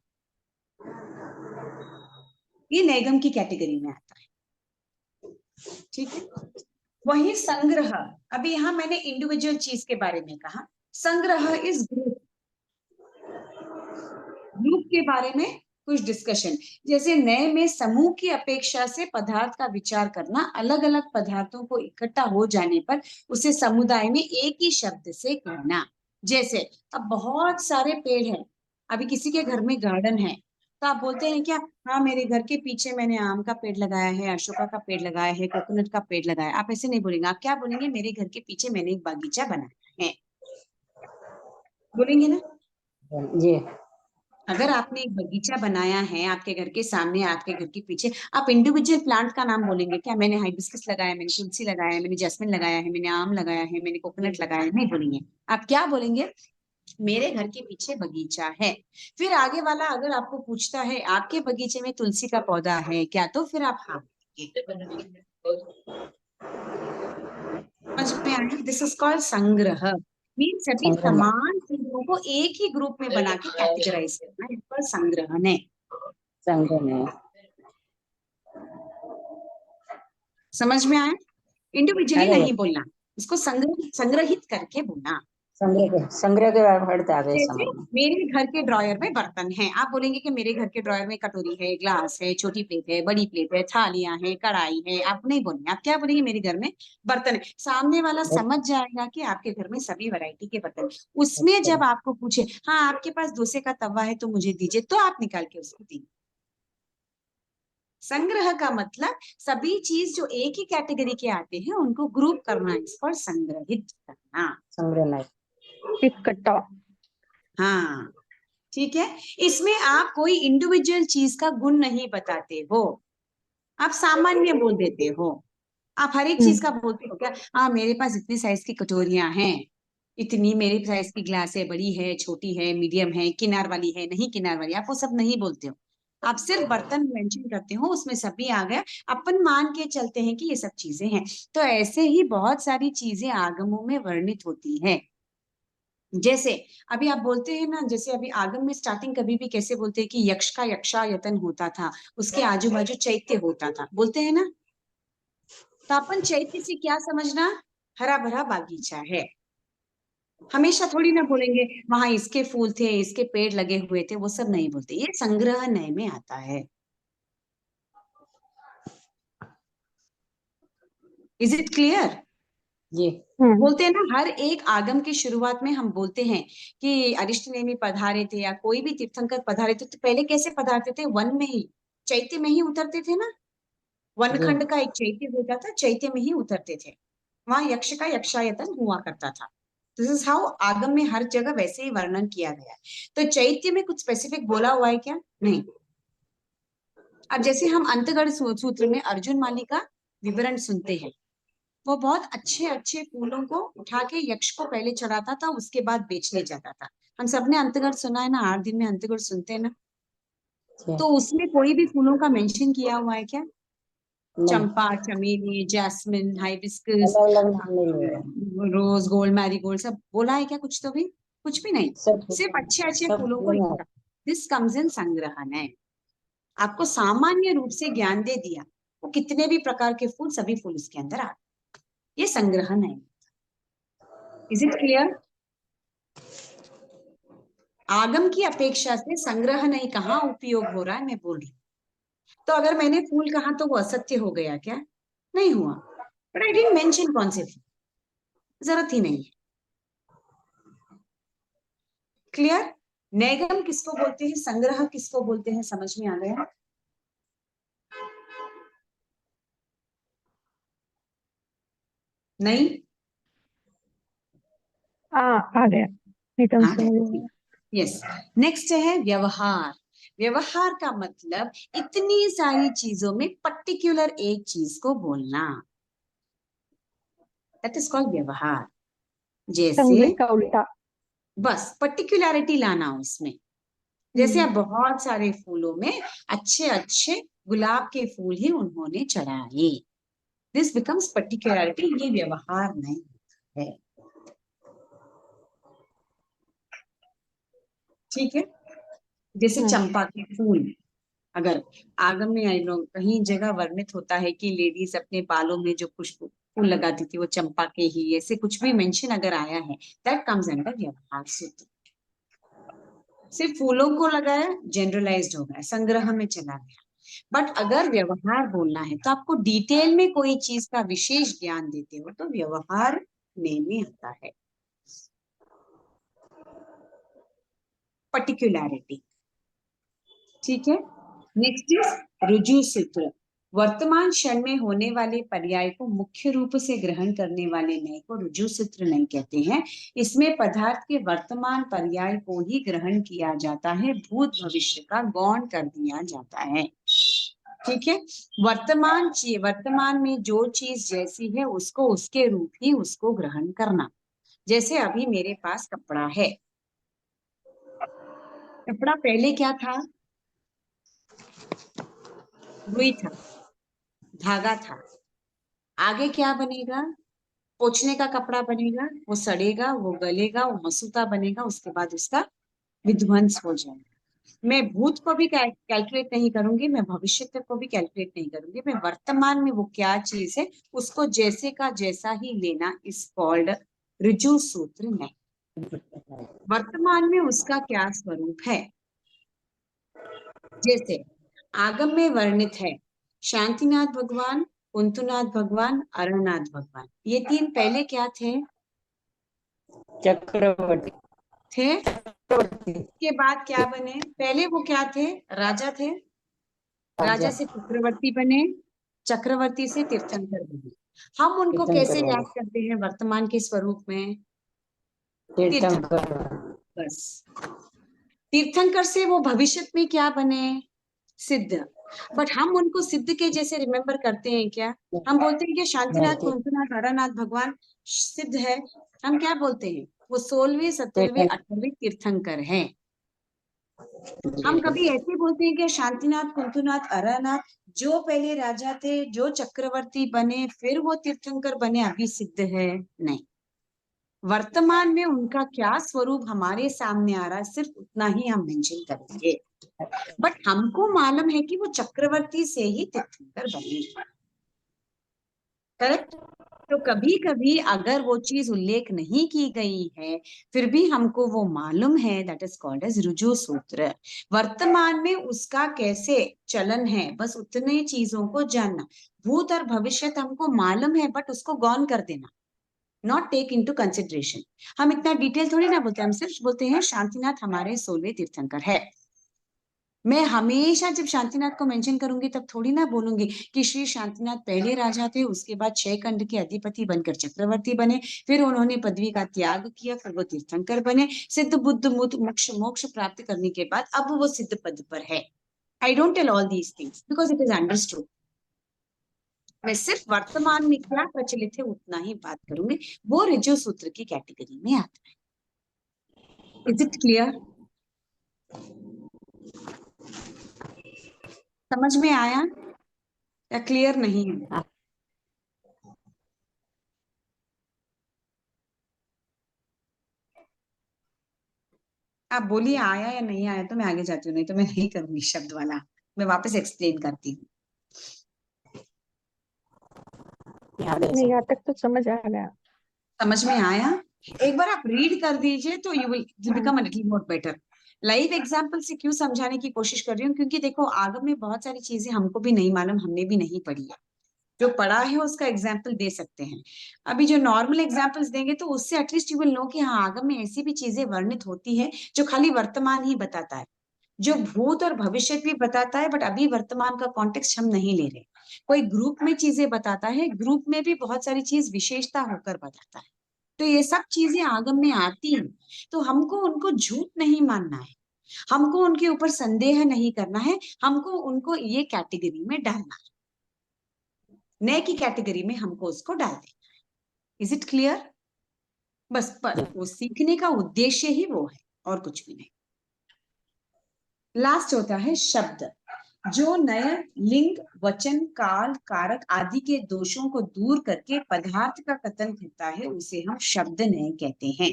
ये नैगम की कैटेगरी में आता है। ठीक है, वही संग्रह। अभी यहां मैंने इंडिविजुअल चीज के बारे में कहा, संग्रह इज ग्रुप। ग्रुप के बारे में कुछ डिस्कशन, जैसे नए में समूह की अपेक्षा से पदार्थ का विचार करना, अलग अलग पदार्थों को इकट्ठा हो जाने पर उसे समुदाय में एक ही शब्द से कहना। जैसे अब बहुत सारे पेड़ हैं, अभी किसी के घर में गार्डन है, तो आप बोलते हैं क्या, हाँ मेरे घर के पीछे मैंने आम का पेड़ लगाया है, अशोका का पेड़ लगाया है, कोकोनट का पेड़ लगाया है। आप ऐसे नहीं बोलेंगे, आप क्या बोलेंगे, मेरे घर के पीछे मैंने एक बागीचा बनाया है, बोलेंगे ना? जी। अगर आपने एक बगीचा बनाया है आपके घर के सामने, आपके घर के पीछे, आप इंडिविजुअल प्लांट का नाम बोलेंगे क्या, मैंने हाइबिस्कस लगाया है, मैंने तुलसी लगाया है, मैंने जैस्मिन लगाया है, मैंने आम लगाया है, मैंने कोकोनट लगाया है? नहीं बोलेंगे। आप क्या बोलेंगे, मेरे घर के पीछे बगीचा है। फिर आगे वाला अगर आपको पूछता है आपके बगीचे में तुलसी का पौधा है क्या, तो फिर आप हाँ बोलेंगे। समझ में आया? दिस इज कॉल्ड संग्रह। मीन सभी संग्रह। समान चीजों को एक ही ग्रुप में बना के कैटेगराइज करना, इस पर संग्रहण है। संग्रह में। समझ में आया? इंडिविजुअली अरे नहीं बोलना, इसको संग्रहित करके बोलना। संग्रह के अर्थ आ गए जैसे समझ में। मेरे घर के ड्रॉयर में बर्तन है, आप बोलेंगे कि मेरे घर के ड्रॉयर में कटोरी है, ग्लास है, छोटी प्लेट है, बड़ी प्लेट है, थालियां है, कढ़ाई है। आप नहीं बोलेंगे, आप क्या बोलेंगे, मेरे घर में बर्तन है। सामने वाला समझ जाएगा कि आपके घर में सभी वैरायटी के बर्तन। उसमें जब आपको पूछे हाँ आपके पास डोसे का तवा है तो मुझे दीजिए, तो आप निकाल के उसको दीजिए। संग्रह का मतलब सभी चीज जो एक ही कैटेगरी के आते हैं उनको ग्रुप करना, इस पर संग्रहित करना। संग्रह नहीं। इकट्ठा। हाँ ठीक है। इसमें आप कोई इंडिविजुअल चीज का गुण नहीं बताते हो, आप सामान्य बोल देते हो। आप हर एक चीज का बोलते हो क्या, हाँ मेरे पास इतनी साइज की कटोरियां हैं, इतनी मेरी साइज की ग्लास है, बड़ी है, छोटी है, मीडियम है, किनार वाली है, नहीं किनार वाली, आप वो सब नहीं बोलते हो। आप सिर्फ बर्तन मेंशन करते हो, उसमें सभी आ गया, अपन मान के चलते हैं कि ये सब चीजें हैं। तो ऐसे ही बहुत सारी चीजें आगमों में वर्णित होती है। जैसे अभी आप बोलते हैं ना, जैसे अभी आगम में स्टार्टिंग कभी भी कैसे बोलते हैं कि यक्ष का यक्षायतन होता था, उसके आजू बाजू चैत्य होता था, बोलते हैं ना। तो अपन चैत्य से क्या समझना, हरा भरा बागीचा है। हमेशा थोड़ी ना बोलेंगे वहां इसके फूल थे, इसके पेड़ लगे हुए थे, वो सब नहीं बोलते, ये संग्रह नय में आता है। Is it clear? जी। बोलते हैं ना, हर एक आगम की शुरुआत में हम बोलते हैं कि अरिष्ट नेमि पधारे थे या कोई भी तीर्थंकर पधारे थे, तो पहले कैसे पधारते थे, वन में ही, चैत्य में ही उतरते थे ना। वन जी। खंड का एक चैत्य होता था, चैत्य में ही उतरते थे, वहां यक्ष का यक्षायतन हुआ करता था। दिस इज हाउ आगम में हर जगह वैसे ही वर्णन किया गया है। तो चैत्य में कुछ स्पेसिफिक बोला हुआ है क्या, नहीं। अब जैसे हम अंतगढ़ सूत्र में अर्जुन माली का विवरण सुनते हैं, वो बहुत अच्छे अच्छे फूलों को उठा के यक्ष को पहले चढ़ाता था, उसके बाद बेचने जाता था। हम सबने अंतगढ़ सुना है ना, 8 दिन में अंतगढ़ सुनते हैं ना। जी। तो उसमें कोई भी फूलों का मेंशन किया हुआ है क्या, नहीं, चंपा, चमेली, जैस्मिन, हाइबिस्कस, अलग अलग नाम नहीं है। रोज गोल्ड, मैरीगोल्ड, सब बोला है क्या, कुछ तो भी, कुछ भी नहीं। सब सिर्फ अच्छे अच्छे सब फूलों को फूलों में इकट्ठा। दिस कम्स इन संग्रहण है। आपको सामान्य रूप से ज्ञान दे दिया, वो कितने भी प्रकार के फूल, सभी फूल इसके अंदर आ, ये संग्रहण है। Is it clear? आगम की अपेक्षा से संग्रह नहीं कहाँ उपयोग हो रहा है, मैं बोल रही हूँ। तो अगर मैंने फूल कहा तो वो असत्य हो गया क्या, नहीं हुआ। बट आई डिडंट मेंशन कौन से फूल, जरूरत ही नहीं है। क्लियर? नैगम किसको बोलते हैं, संग्रह किसको बोलते हैं, समझ में आ गया? नहीं आ गया एकदम आ समझ गया। गया। यस। नेक्स्ट है व्यवहार। व्यवहार का मतलब इतनी सारी चीजों में पर्टिकुलर एक चीज को बोलना, दैट इज कॉल्ड व्यवहार। जैसे संग्रह का उल्टा। बस पर्टिकुलैरिटी लाना उसमें। जैसे अब बहुत सारे फूलों में अच्छे अच्छे गुलाब के फूल ही उन्होंने चढ़ाए, दिस बिकम्स पर्टिकुलैरिटी, ये व्यवहार नहीं है। ठीक है। जैसे चंपा के फूल, अगर आगम में आई लोग कहीं जगह वर्णित होता है कि लेडीज अपने बालों में जो पुष्प फूल लगाती थी वो चंपा के ही, ऐसे कुछ भी मेंशन अगर आया है, दैट कम्स अंडर व्यवहार सूत्र। सिर्फ फूलों को लगाया, जनरलाइज्ड हो गया, संग्रह में चला गया। बट अगर व्यवहार बोलना है तो आपको डिटेल में कोई चीज का विशेष ज्ञान देते हो तो व्यवहार में आता है, पर्टिकुलैरिटी। ठीक है। नेक्स्ट इज रुजु सूत्र। वर्तमान क्षण में होने वाले पर्याय को मुख्य रूप से ग्रहण करने वाले नय को रुजु सूत्र नहीं कहते हैं। इसमें पदार्थ के वर्तमान पर्याय को ही ग्रहण किया जाता है, भूत भविष्य का गौण कर दिया जाता है। ठीक है। वर्तमान में जो चीज जैसी है उसको उसके रूप ही उसको ग्रहण करना। जैसे अभी मेरे पास कपड़ा है, कपड़ा पहले क्या था, रुई था, धागा था। आगे क्या बनेगा, पोछने का कपड़ा बनेगा, वो सड़ेगा, वो गलेगा, वो मसूता बनेगा, उसके बाद उसका विध्वंस हो जाएगा। मैं भूत को भी कैलकुलेट नहीं करूंगी, मैं भविष्य को भी कैलकुलेट नहीं करूंगी, मैं वर्तमान में वो क्या चीज है उसको जैसे का जैसा ही लेना, इस कॉल्ड ऋजु सूत्र नहीं। वर्तमान में उसका क्या स्वरूप है, जैसे आगम में वर्णित है शांतिनाथ भगवान, कुंतुनाथ भगवान, अरनाथ भगवान, ये 3 पहले क्या थे, चक्रवर्ती। के बाद क्या बने, पहले वो क्या थे, राजा थे, राजा से चक्रवर्ती बने, चक्रवर्ती से तीर्थंकर बने। हम उनको कैसे तीर्थंकर याद करते हैं वर्तमान के स्वरूप में? तीर्थंकर बस। तीर्थंकर से वो भविष्य में क्या बने? सिद्ध। बट हम उनको सिद्ध के जैसे रिमेम्बर करते हैं क्या? हम बोलते हैं कि शांतिनाथ, नहीं, कुंभनाथ, तारानाथ भगवान सिद्ध है। हम क्या बोलते हैं? वो 16वें, 17वें, 18वें तीर्थंकर हैं। हम कभी ऐसे बोलते हैं कि शांतिनाथ, कुंभनाथ, अरानाथ जो पहले राजा थे, जो चक्रवर्ती बने, फिर वो तीर्थंकर बने, अभी सिद्ध है? नहीं। वर्तमान में उनका क्या स्वरूप हमारे सामने आ रहा है, सिर्फ उतना ही हम मेंशन करेंगे। बट हमको मालूम है कि वो चक्रवर्ती से ही तीर्थंकर बने। करेक्ट? तो कभी कभी अगर वो चीज उल्लेख नहीं की गई है, फिर भी हमको वो मालूम है, दैट इज कॉल्ड एज रुजु सूत्र। वर्तमान में उसका कैसे चलन है, बस उतने चीजों को जानना। भूत और भविष्य हमको मालूम है, बट उसको गौन कर देना, नॉट टेक इनटू कंसिडरेशन। हम इतना डिटेल थोड़ी ना बोलते, हम सिर्फ बोलते हैं शांतिनाथ हमारे 16वें तीर्थंकर है। मैं हमेशा जब शांतिनाथ को मेंशन करूंगी तब थोड़ी ना बोलूंगी कि श्री शांतिनाथ पहले राजा थे, उसके बाद 6 खंड के अधिपति बनकर चक्रवर्ती बने, फिर उन्होंने पदवी का त्याग किया, फिर वो तीर्थंकर बने, सिद्ध बुद्ध मोक्ष मोक्ष प्राप्त करने के बाद अब वो सिद्ध पद पर है। I don't tell all these things because it is understood. मैं सिर्फ वर्तमान में क्या प्रचलित है उतना ही बात करूंगी, वो ऋजु सूत्र की कैटेगरी में आता है। Is it clear? समझ में आया या क्लियर नहीं है? आप बोलिए आया या नहीं आया, तो मैं आगे जाती हूँ, नहीं तो मैं नहीं करूंगी शब्द वाला, मैं वापस एक्सप्लेन करती हूँ। नहीं, यहाँ तक तो समझ आ गया। समझ में आया? एक बार आप रीड कर दीजिए तो you will become a little more better. Live example से क्यों समझाने की कोशिश कर रही हूँ, क्योंकि देखो आगम में बहुत सारी चीजें हमको भी नहीं मालूम, हमने भी नहीं पढ़ी है। जो पढ़ा है उसका एग्जाम्पल दे सकते हैं। अभी जो नॉर्मल एग्जाम्पल्स देंगे तो उससे एटलीस्ट यू विल नो कि हाँ आगम में ऐसी भी चीजें वर्णित होती है जो खाली वर्तमान ही बताता है, जो भूत और भविष्य भी बताता है, बट अभी वर्तमान का कॉन्टेक्स्ट हम नहीं ले रहे। कोई ग्रुप में चीजें बताता है, ग्रुप में भी बहुत सारी चीज विशेषता होकर बताता है। तो ये सब चीजें आगम में आती हैं, तो हमको उनको झूठ नहीं मानना है, हमको उनके ऊपर संदेह नहीं करना है, हमको उनको ये कैटेगरी में डालना है, नए की कैटेगरी में हमको उसको डाल देना है। Is it clear? बस पर वो सीखने का उद्देश्य ही वो है और कुछ भी नहीं। लास्ट होता है शब्द, जो नए लिंग, वचन, काल, कारक आदि के दोषों को दूर करके पदार्थ का कथन करता है, उसे हम शब्द नय कहते हैं।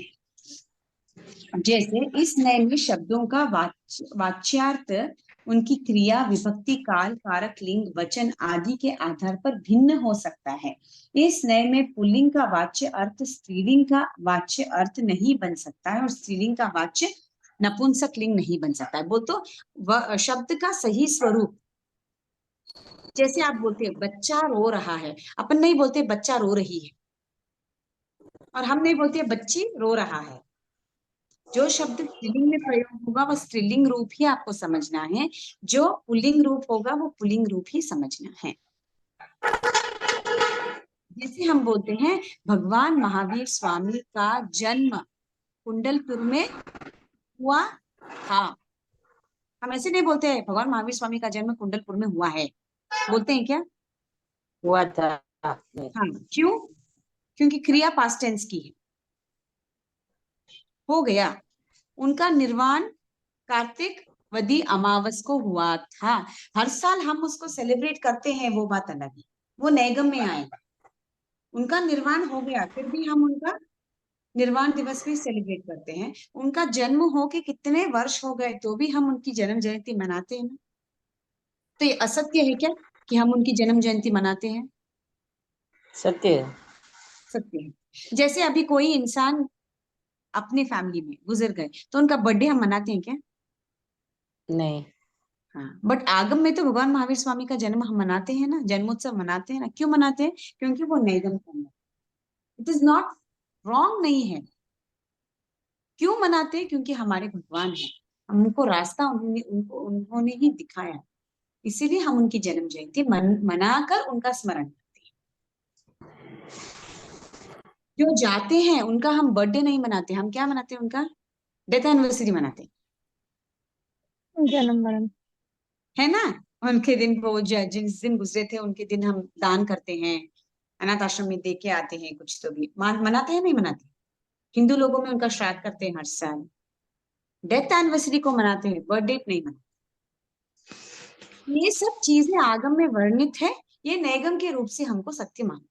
जैसे इस नय में शब्दों का वाच्यार्थ उनकी क्रिया, विभक्ति, काल, कारक, लिंग, वचन आदि के आधार पर भिन्न हो सकता है। इस नय में पुल्लिंग का वाच्य अर्थ स्त्रीलिंग का वाच्य अर्थ नहीं बन सकता है, और स्त्रीलिंग का वाच्य नपुंसक लिंग नहीं बन सकता है। बोल तो शब्द का सही स्वरूप, जैसे आप बोलते हैं बच्चा रो रहा है, अपन नहीं बोलते बच्चा रो रही है, और हम नहीं बोलते बच्ची रो रहा है। जो शब्द स्त्रीलिंग में प्रयोग होगा वो स्त्रीलिंग रूप ही आपको समझना है, जो पुल्लिंग रूप होगा वो पुल्लिंग रूप ही समझना है। जैसे हम बोलते हैं भगवान महावीर स्वामी का जन्म कुंडलपुर में हुआ था, हम ऐसे नहीं बोलते हैं भगवान महावीर स्वामी का जन्म कुंडलपुर में हुआ है, बोलते हैं क्या? हुआ था। हाँ, क्यों? क्योंकि क्रिया पास्ट टेंस की है, हो गया। उनका निर्वाण कार्तिक वदी अमावस को हुआ था। हर साल हम उसको सेलिब्रेट करते हैं, वो बात अलग है, वो नैगम में आएगा। उनका निर्वाण हो गया, फिर भी हम उनका निर्वाण दिवस भी सेलिब्रेट करते हैं। उनका जन्म हो के कितने वर्ष हो गए तो भी हम उनकी जन्म जयंती मनाते हैं ना। तो ये असत्य है क्या कि हम उनकी जन्म जयंती मनाते हैं? सत्य है। सत्य है। जैसे अभी कोई इंसान अपने फैमिली में गुजर गए तो उनका बर्थडे हम मनाते हैं क्या? नहीं। हाँ, बट आगम में तो भगवान महावीर स्वामी का जन्म हम मनाते हैं ना, जन्मोत्सव मनाते हैं ना। क्यों मनाते हैं? क्योंकि वो नैगम का, इट इज नॉट रॉन्ग, नहीं है। क्यों मनाते हैं? क्योंकि हमारे भगवान है, हमको रास्ता उन्होंने ही दिखाया। इसीलिए हम उनकी जन्म जयंती मनाकर उनका स्मरण करते हैं। जो जाते हैं उनका हम बर्थडे नहीं मनाते, हम क्या मनाते हैं? उनका डेथ एनिवर्सरी मनाते हैं, जन्म मरण। है ना। उनके दिन को जिस दिन गुजरे थे उनके दिन हम दान करते हैं, अनाथ आश्रम में दे के आते हैं कुछ, तो भी मनाते हैं नहीं मनाते? हिंदू लोगों में उनका श्राद्ध करते हैं हर साल, डेथ एनिवर्सरी को मनाते हैं, बर्थडे नहीं मनाते। ये सब चीजें आगम में वर्णित है, ये नैगम के रूप से हमको सत्य मानना।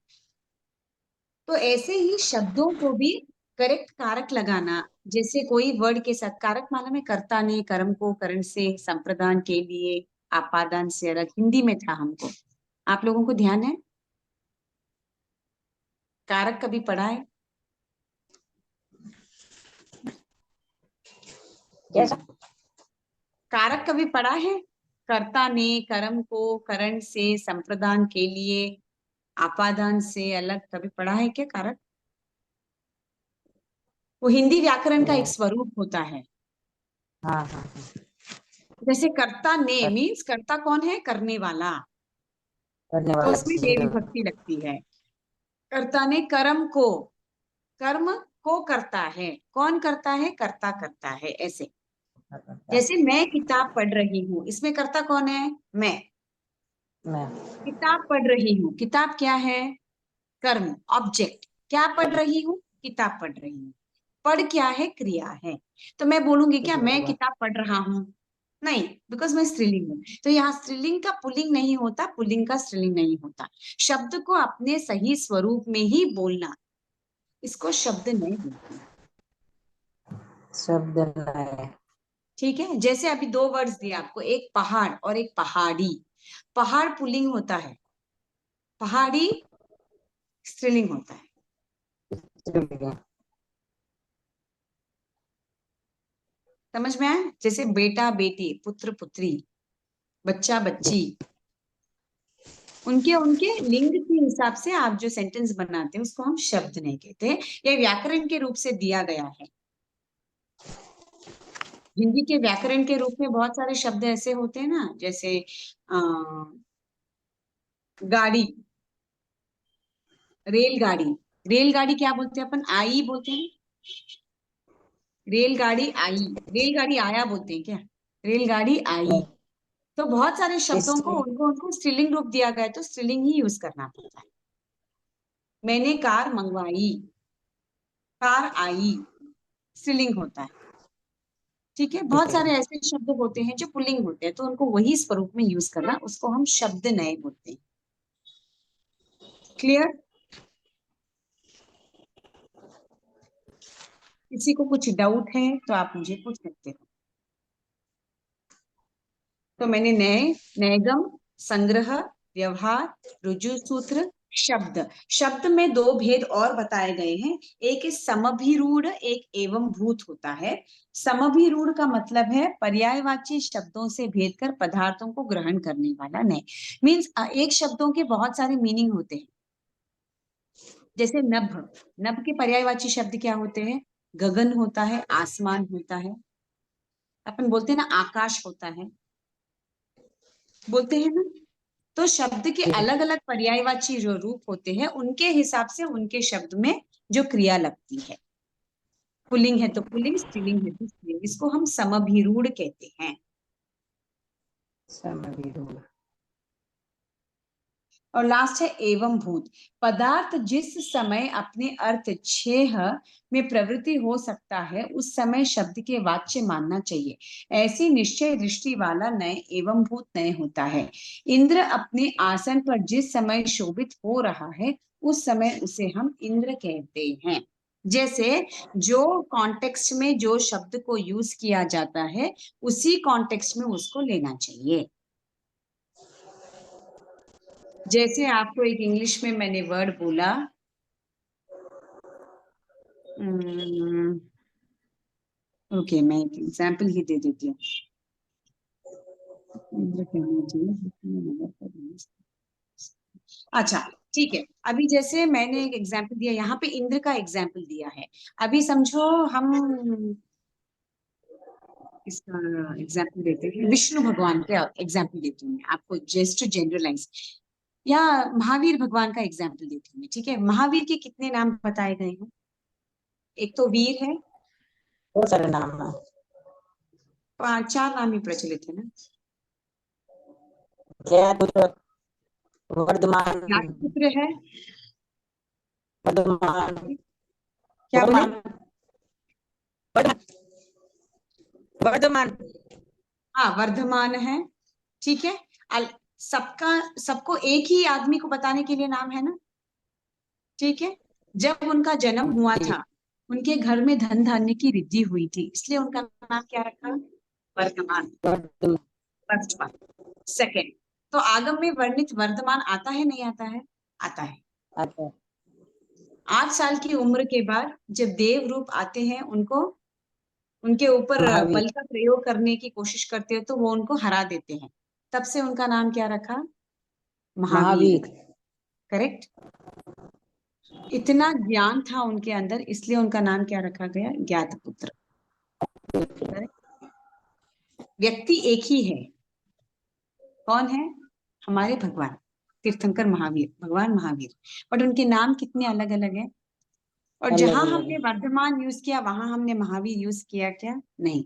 तो ऐसे ही शब्दों को भी करेक्ट कारक लगाना, जैसे कोई वर्ड के साथ कारक मालूम है, कर्ता ने, कर्म को, करण से, संप्रदान के लिए, आपादान से अलग, हिंदी में था हमको, आप लोगों को ध्यान है? कारक कभी पढ़ा है? कैसा? कारक कभी पढ़ा है? कर्ता ने, कर्म को, करण से, संप्रदान के लिए, आपादान से अलग, कभी पढ़ा है क्या कारक? वो हिंदी व्याकरण का एक स्वरूप होता है। हाँ हाँ हाँ। जैसे कर्ता ने मीन्स कर्ता कौन है? करने वाला, करने तो वाला उसमें देवी single। भक्ति लगती है। कर्ता ने कर्म को, कर्म को करता है, कौन करता है? कर्ता करता है। ऐसे जैसे मैं किताब पढ़ रही हूँ, इसमें कर्ता कौन है? मैं। मैं। किताब पढ़ रही हूँ, किताब क्या है? कर्म, ऑब्जेक्ट। क्या पढ़ रही हूँ? किताब पढ़ रही हूँ। पढ़ क्या है? क्रिया है। तो मैं बोलूंगी क्या मैं किताब पढ़ रहा हूँ? नहीं, बिकॉज मैं स्त्रीलिंग हूँ। तो यहाँ स्त्रीलिंग का पुल्लिंग नहीं होता, पुल्लिंग का स्त्रीलिंग नहीं होता। शब्द को अपने सही स्वरूप में ही बोलना, इसको शब्द नहीं बोलते। शब्द नए। ठीक है, जैसे अभी दो वर्ड्स दिए आपको, एक पहाड़ और एक पहाड़ी। पहाड़ पुल्लिंग होता है, पहाड़ी स्त्रीलिंग होता है। समझ में आया? जैसे बेटा बेटी, पुत्र पुत्री, बच्चा बच्ची, उनके उनके लिंग के हिसाब से आप जो सेंटेंस बनाते हैं उसको हम शब्द नहीं कहते। ये व्याकरण के रूप से दिया गया है। हिंदी के व्याकरण के रूप में बहुत सारे शब्द ऐसे होते हैं ना, जैसे गाड़ी, रेलगाड़ी। रेलगाड़ी क्या बोलते हैं अपन? आई बोलते हैं। रेलगाड़ी आई, रेलगाड़ी आया बोलते हैं क्या? रेलगाड़ी आई। तो बहुत सारे शब्दों को उनको उनको स्त्रीलिंग रूप दिया गया है, तो स्त्रीलिंग ही यूज करना पड़ता है। मैंने कार मंगवाई, कार आई, स्त्रीलिंग होता है। ठीक है, बहुत सारे ऐसे शब्द होते हैं जो पुल्लिंग होते हैं, तो उनको वही स्वरूप में यूज करना, उसको हम शब्द नए बोलते हैं। क्लियर? किसी को कुछ डाउट है तो आप मुझे पूछ सकते हो। तो मैंने नैगम, संग्रह, व्यवहार, रुजु सूत्र, शब्द। शब्द में दो भेद और बताए गए हैं, एक समभिरूढ़, एक एवं भूत होता है। समभिरूढ़ का मतलब है पर्यायवाची शब्दों से भेद कर पदार्थों को ग्रहण करने वाला। नहीं मीन्स एक शब्दों के बहुत सारे मीनिंग होते हैं। जैसे नभ, नभ के पर्यायवाची शब्द क्या होते हैं? गगन होता है, आसमान होता है, अपन बोलते हैं ना आकाश होता है, बोलते हैं ना। तो शब्द के अलग अलग पर्यायवाची जो रूप होते हैं, उनके हिसाब से उनके शब्द में जो क्रिया लगती है, पुल्लिंग है तो पुल्लिंग, स्त्रीलिंग है तो स्त्रीलिंग, इसको हम समभिरूढ़ कहते हैं। समभिरूढ़। और लास्ट है एवं भूत। पदार्थ जिस समय अपने अर्थ छेह में प्रवृत्ति हो सकता है, उस समय शब्द के वाच्य मानना चाहिए। ऐसी निश्चय दृष्टि वाला नय एवं भूत नय होता है। इंद्र अपने आसन पर जिस समय शोभित हो रहा है, उस समय उसे हम इंद्र कहते हैं। जैसे जो कॉन्टेक्स्ट में जो शब्द को यूज किया जाता है, उसी कॉन्टेक्स्ट में उसको लेना चाहिए। जैसे आपको एक इंग्लिश में मैंने वर्ड बोला, ओके मैं एक एग्जाम्पल ही दे देती हूँ। अच्छा ठीक है, अभी जैसे मैंने एक एग्जाम्पल दिया, यहाँ पे इंद्र का एग्जाम्पल दिया है। अभी समझो हम इसका एग्जाम्पल देते हैं, विष्णु भगवान का एग्जाम्पल देती हूँ मैं आपको, जस्ट टू जनरलाइज, या महावीर भगवान का एग्जाम्पल देती हूँ मैं, ठीक है। महावीर के कितने नाम बताए गए हैं? एक तो वीर है, बहुत सारे नाम है। 4 नाम ही प्रचलित है ना। क्या पुत्र, वर्धमान, पुत्र है, वर्धमान, क्या बोले? वर्धमान, वर्धमान। हाँ, वर्धमान है, ठीक है। सबका सबको एक ही आदमी को बताने के लिए नाम है ना, ठीक है। जब उनका जन्म हुआ था, उनके घर में धन धान्य की रिद्धि हुई थी, इसलिए उनका नाम क्या रखा? Varthaman, first one. सेकेंड, तो आगम में वर्णित वर्धमान आता है नहीं आता है? आता है। अच्छा, 8 साल की उम्र के बाद जब देव रूप आते हैं, उनको उनके ऊपर महावीर। बल का प्रयोग करने की कोशिश करते हैं, तो वो उनको हरा देते हैं, तब से उनका नाम क्या रखा? महावीर। महावीर। करेक्ट। इतना ज्ञान था उनके अंदर, इसलिए उनका नाम क्या रखा गया? ज्ञात पुत्र। व्यक्ति एक ही है, कौन है? हमारे भगवान तीर्थंकर महावीर, भगवान महावीर, बट उनके नाम कितने अलग अलग हैं। और अलग जहां अलग हमने है। वर्धमान यूज किया, वहां हमने महावीर यूज किया क्या? नहीं।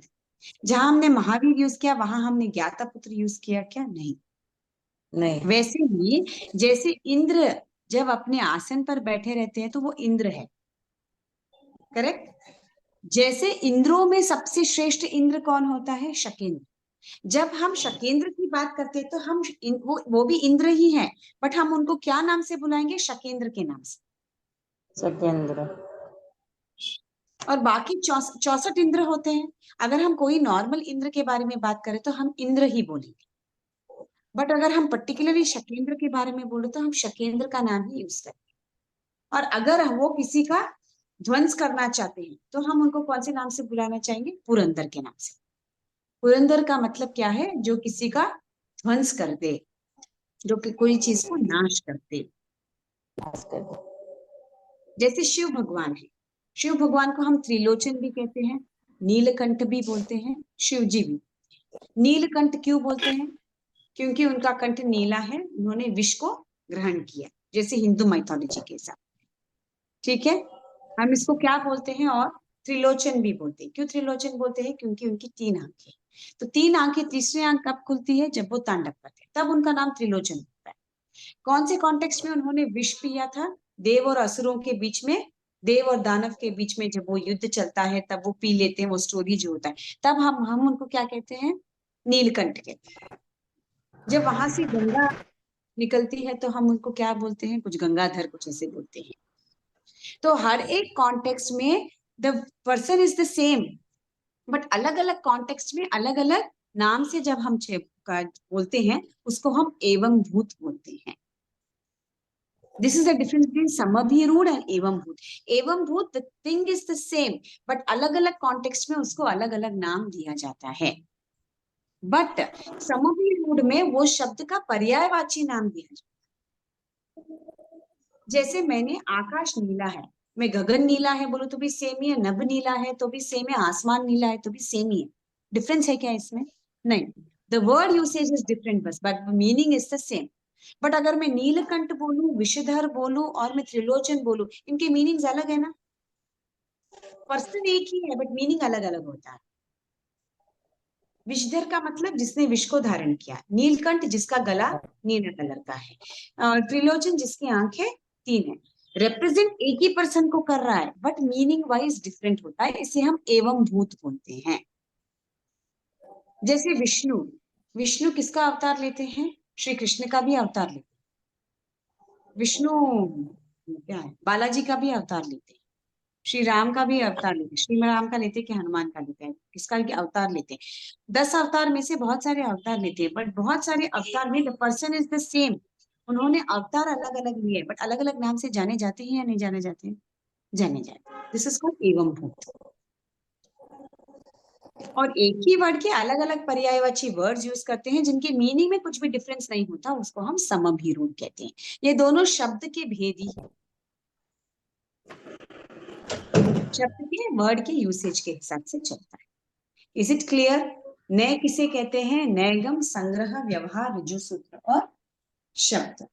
जहां हमने महावीर यूज किया, वहां हमने ज्ञाता पुत्र यूज किया क्या? नहीं। नहीं। वैसे ही जैसे इंद्र जब अपने आसन पर बैठे रहते हैं, तो वो इंद्र है, करेक्ट। जैसे इंद्रों में सबसे श्रेष्ठ इंद्र कौन होता है? शकेंद्र। जब हम शकेंद्र की बात करते हैं, तो हम वो भी इंद्र ही है, बट हम उनको क्या नाम से बुलाएंगे? शकेंद्र के नाम से। सत्येंद्र। और बाकी 64 इंद्र होते हैं। अगर हम कोई नॉर्मल इंद्र के बारे में बात करें, तो हम इंद्र ही बोलेंगे, बट अगर हम पर्टिकुलरली शकेंद्र के बारे में बोले, तो हम शकेंद्र का नाम ही यूज करें। और अगर वो किसी का ध्वंस करना चाहते हैं, तो हम उनको कौन से नाम से बुलाना चाहेंगे? पुरंदर के नाम से। पुरंदर का मतलब क्या है? जो किसी का ध्वंस कर दे, जो कि कोई चीज को नाश कर दे। नाश कर दे। जैसे शिव भगवान है, शिव भगवान को हम त्रिलोचन भी कहते हैं, नीलकंठ भी बोलते हैं, शिव जी भी। नीलकंठ क्यों बोलते हैं? क्योंकि उनका कंठ नीला है, उन्होंने विष को ग्रहण किया, जैसे हिंदू माइथोलॉजी के हिसाब, ठीक है। हम इसको क्या बोलते हैं? और त्रिलोचन भी बोलते हैं। क्यों त्रिलोचन बोलते हैं? क्योंकि उनकी 3 आंखें। तो 3 आंखें, तीसरी आंख कब खुलती है? जब वो तांडव करते हैं, तब उनका नाम त्रिलोचन होता है। कौन से कॉन्टेक्स्ट में उन्होंने विष पिया था? देव और असुरों के बीच में, देव और दानव के बीच में जब वो युद्ध चलता है, तब वो पी लेते हैं, वो स्टोरी जो होता है, तब हम उनको क्या कहते हैं? नीलकंठ कहते हैं। जब वहां से गंगा निकलती है, तो हम उनको क्या बोलते हैं? कुछ गंगाधर, कुछ ऐसे बोलते हैं। तो हर एक कॉन्टेक्स्ट में the person is the same, but अलग अलग कॉन्टेक्स्ट में अलग अलग नाम से जब हम बोलते हैं, उसको हम एवं भूत बोलते हैं। This is the difference between समभिरूढ़ एंड एवं भूत। एवं भूत, the thing is the same, but अलग अलग कॉन्टेक्स्ट में उसको अलग अलग नाम दिया जाता है। बट समभिरूढ़ में वो शब्द का पर्यायवाची नाम दिया जाता है। जैसे मैंने आकाश नीला है, मैं गगन नीला है बोलूं तो भी सेम ही है, नभ नीला है तो भी सेम है, आसमान नीला है तो भी सेम ही है। डिफरेंस है क्या इसमें? नहीं। The word usage is different बस, but meaning is the same. But अगर मैं नीलकंठ बोलूं, विषधर बोलूं और मैं त्रिलोचन बोलूं, इनके मीनिंग्स अलग है ना। पर्सन एक ही है, बट मीनिंग अलग अलग होता है। विषधर का मतलब जिसने विष को धारण किया, नीलकंठ जिसका गला नीला कलर का है, त्रिलोचन जिसकी आंखें 3 है। रिप्रेजेंट एक ही पर्सन को कर रहा है, बट मीनिंग वाइज डिफरेंट होता है, इसे हम एवं भूत बोलते हैं। जैसे विष्णु, विष्णु किसका अवतार लेते हैं? श्री कृष्ण का भी अवतार लेते हैं। विष्णु क्या है? बालाजी का भी अवतार लेते हैं। श्री राम का भी अवतार लेते हैं। श्री राम का लेते हैं कि हनुमान का लेते हैं? किसका भी अवतार लेते हैं। 10 अवतार में से बहुत सारे अवतार लेते हैं, बट बहुत सारे अवतार में the person is the same. उन्होंने अवतार अलग अलग लिए, बट अलग अलग नाम से जाने जाते हैं या नहीं जाने जाते हैं? जाने जाते हैं। दिस इज कॉल्ड एवं भूत। और एक ही वर्ड के अलग अलग पर्यायवाची वर्ड्स यूज करते हैं, जिनके मीनिंग में कुछ भी डिफरेंस नहीं होता, उसको हम समभिरूढ़ कहते हैं। ये दोनों शब्द के भेदी है, शब्द के वर्ड के यूसेज के हिसाब से चलता है। Is it clear? नय किसे कहते हैं? नयगम, संग्रह, व्यवहार, ऋजु सूत्र और शब्द।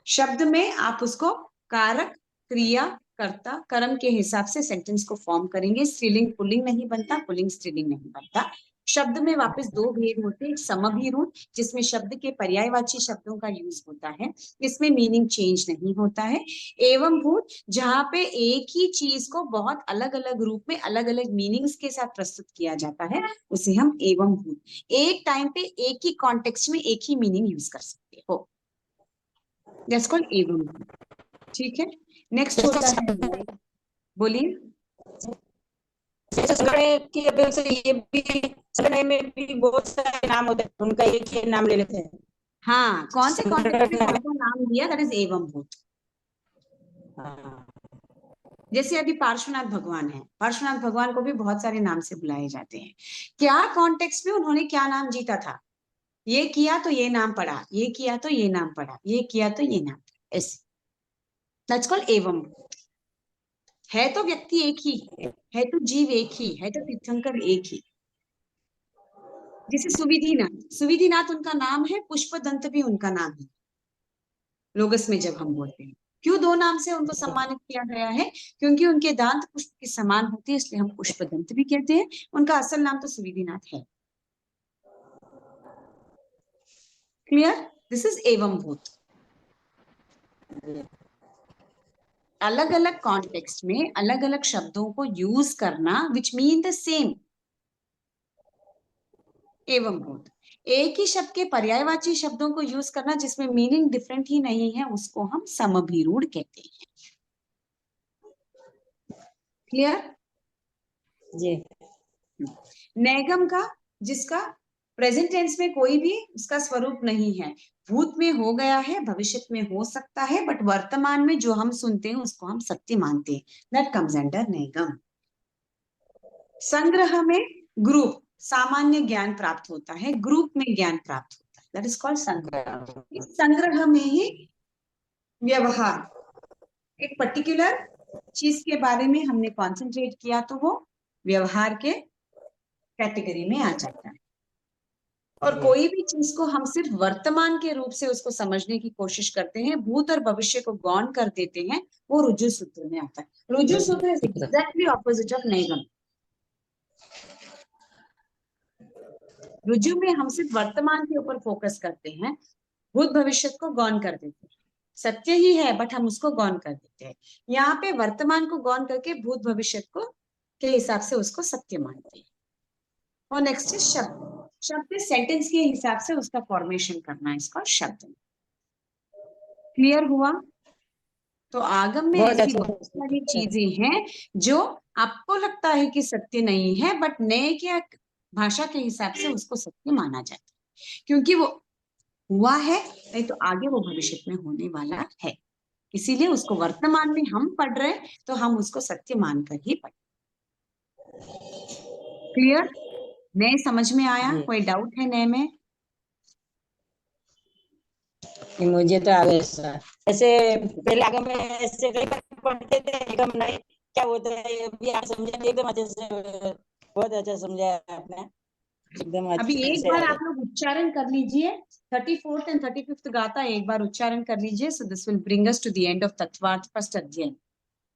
शब्द में आप उसको कारक, क्रिया, कर्ता, कर्म के हिसाब से सेंटेंस को फॉर्म करेंगे। स्त्रीलिंग पुल्लिंग नहीं बनता, पुल्लिंग स्त्रीलिंग नहीं बनता। शब्द में वापस दो भेद होते हैं, एक समभिरूढ़ जिसमें शब्द के पर्यायवाची शब्दों का यूज होता है, इसमें मीनिंग चेंज नहीं होता है। एवं भूत, जहां पे एक ही चीज को बहुत अलग अलग रूप में अलग अलग मीनिंग्स के साथ प्रस्तुत किया जाता है, उसे हम एवं भूत, एक टाइम पे एक ही कॉन्टेक्स्ट में एक ही मीनिंग यूज कर सकते हो, दैट्स कॉल्ड एवं भूत। ठीक है, नेक्स्ट होता है, बोलिए। जैसे संग्रह की अपेक्षा ये भी, संग्रह में भी बहुत सारे नाम होते हैं, उनका एक ही नाम ले लेते हैं। हाँ, कौन से कॉन्टेक्स्ट में कौन सा नाम दिया, दैट इज एवं भूत। हाँ। जैसे अभी पार्श्वनाथ भगवान है, पार्श्वनाथ भगवान को भी बहुत सारे नाम से बुलाए जाते हैं। क्या कॉन्टेक्स्ट में उन्होंने क्या नाम जीता था, ये किया तो ये नाम पड़ा, ये किया तो ये नाम पड़ा, ये किया तो ये नाम पड़ा, ऐसे, दैट्स कॉल्ड एवं। है तो व्यक्ति एक ही, है तो जीव एक ही, है तो तीर्थंकर एक ही। जैसे सुविधिनाथ, सुविधिनाथ उनका नाम है, पुष्पदंत भी उनका नाम है लोगस में जब हम बोलते हैं। क्यों दो नाम से उनको सम्मानित किया गया है? क्योंकि उनके दांत पुष्प के समान होते हैं, इसलिए हम पुष्पदंत भी कहते हैं। उनका असल नाम तो सुविधिनाथ है। क्लियर? दिस इज एवं भूत। अलग अलग कॉन्टेक्स्ट में अलग अलग शब्दों को यूज करना विच मीन द सेम, एवं भूत। एक ही शब्द के पर्यायवाची शब्दों को यूज करना जिसमें मीनिंग डिफरेंट ही नहीं है, उसको हम समभिरूढ़ कहते हैं। क्लियर? जी। नैगम का, जिसका प्रेजेंट टेंस में कोई भी उसका स्वरूप नहीं है, भूत में हो गया है, भविष्य में हो सकता है, बट वर्तमान में जो हम सुनते हैं उसको हम सत्य मानते हैं, दैट कम्स अंडर नैगम। संग्रह में ग्रुप, सामान्य ज्ञान प्राप्त होता है, ग्रुप में ज्ञान प्राप्त होता है, दैट इज कॉल्ड संग्रह। इस संग्रह में ही व्यवहार, एक पर्टिकुलर चीज के बारे में हमने कॉन्सेंट्रेट किया तो वो व्यवहार के कैटेगरी में आ जाता है। और कोई भी चीज को हम सिर्फ वर्तमान के रूप से उसको समझने की कोशिश करते हैं, भूत और भविष्य को गौण कर देते हैं, वो रुजु सूत्र में आता है। रुजु सूत्र इज एग्जैक्टली ऑपोजिट ऑफ नैगम। रुजु में हम सिर्फ वर्तमान के ऊपर फोकस करते हैं, भूत भविष्य को गौण कर देते हैं। सत्य ही है बट हम उसको गौण कर देते हैं। यहाँ पे वर्तमान को गौण करके भूत भविष्य को के हिसाब से उसको सत्य मानते हैं। और नेक्स्ट है शब्द। शब्द सेंटेंस के हिसाब से उसका फॉर्मेशन करना, इसका शब्द। क्लियर हुआ? तो आगम में बहुत ऐसी अच्छा। बहुत सारी चीजें हैं जो आपको लगता है कि सत्य नहीं है, बट नए के भाषा के हिसाब से उसको सत्य माना जाता है, क्योंकि वो हुआ है, नहीं तो आगे वो भविष्य में होने वाला है। इसीलिए उसको वर्तमान में हम पढ़ रहे हैं तो हम उसको सत्य मानकर ही पढ़। क्लियर? नए समझ में आया? कोई डाउट है नए में? मुझे तो आगे ऐसे पहले आगे में ऐसे कई बार पढ़ते थे, एकदम नहीं क्या होता है, अभी आप समझे एकदम अच्छे से, बहुत अच्छा समझाया आपने, एकदम अभी अच्छे एक से बार आगे। आप लोग उच्चारण कर लीजिए, 34th एंड 35th गाथा एक बार उच्चारण कर लीजिए, so this will bring us to the end of Tattvartha first अध्याय।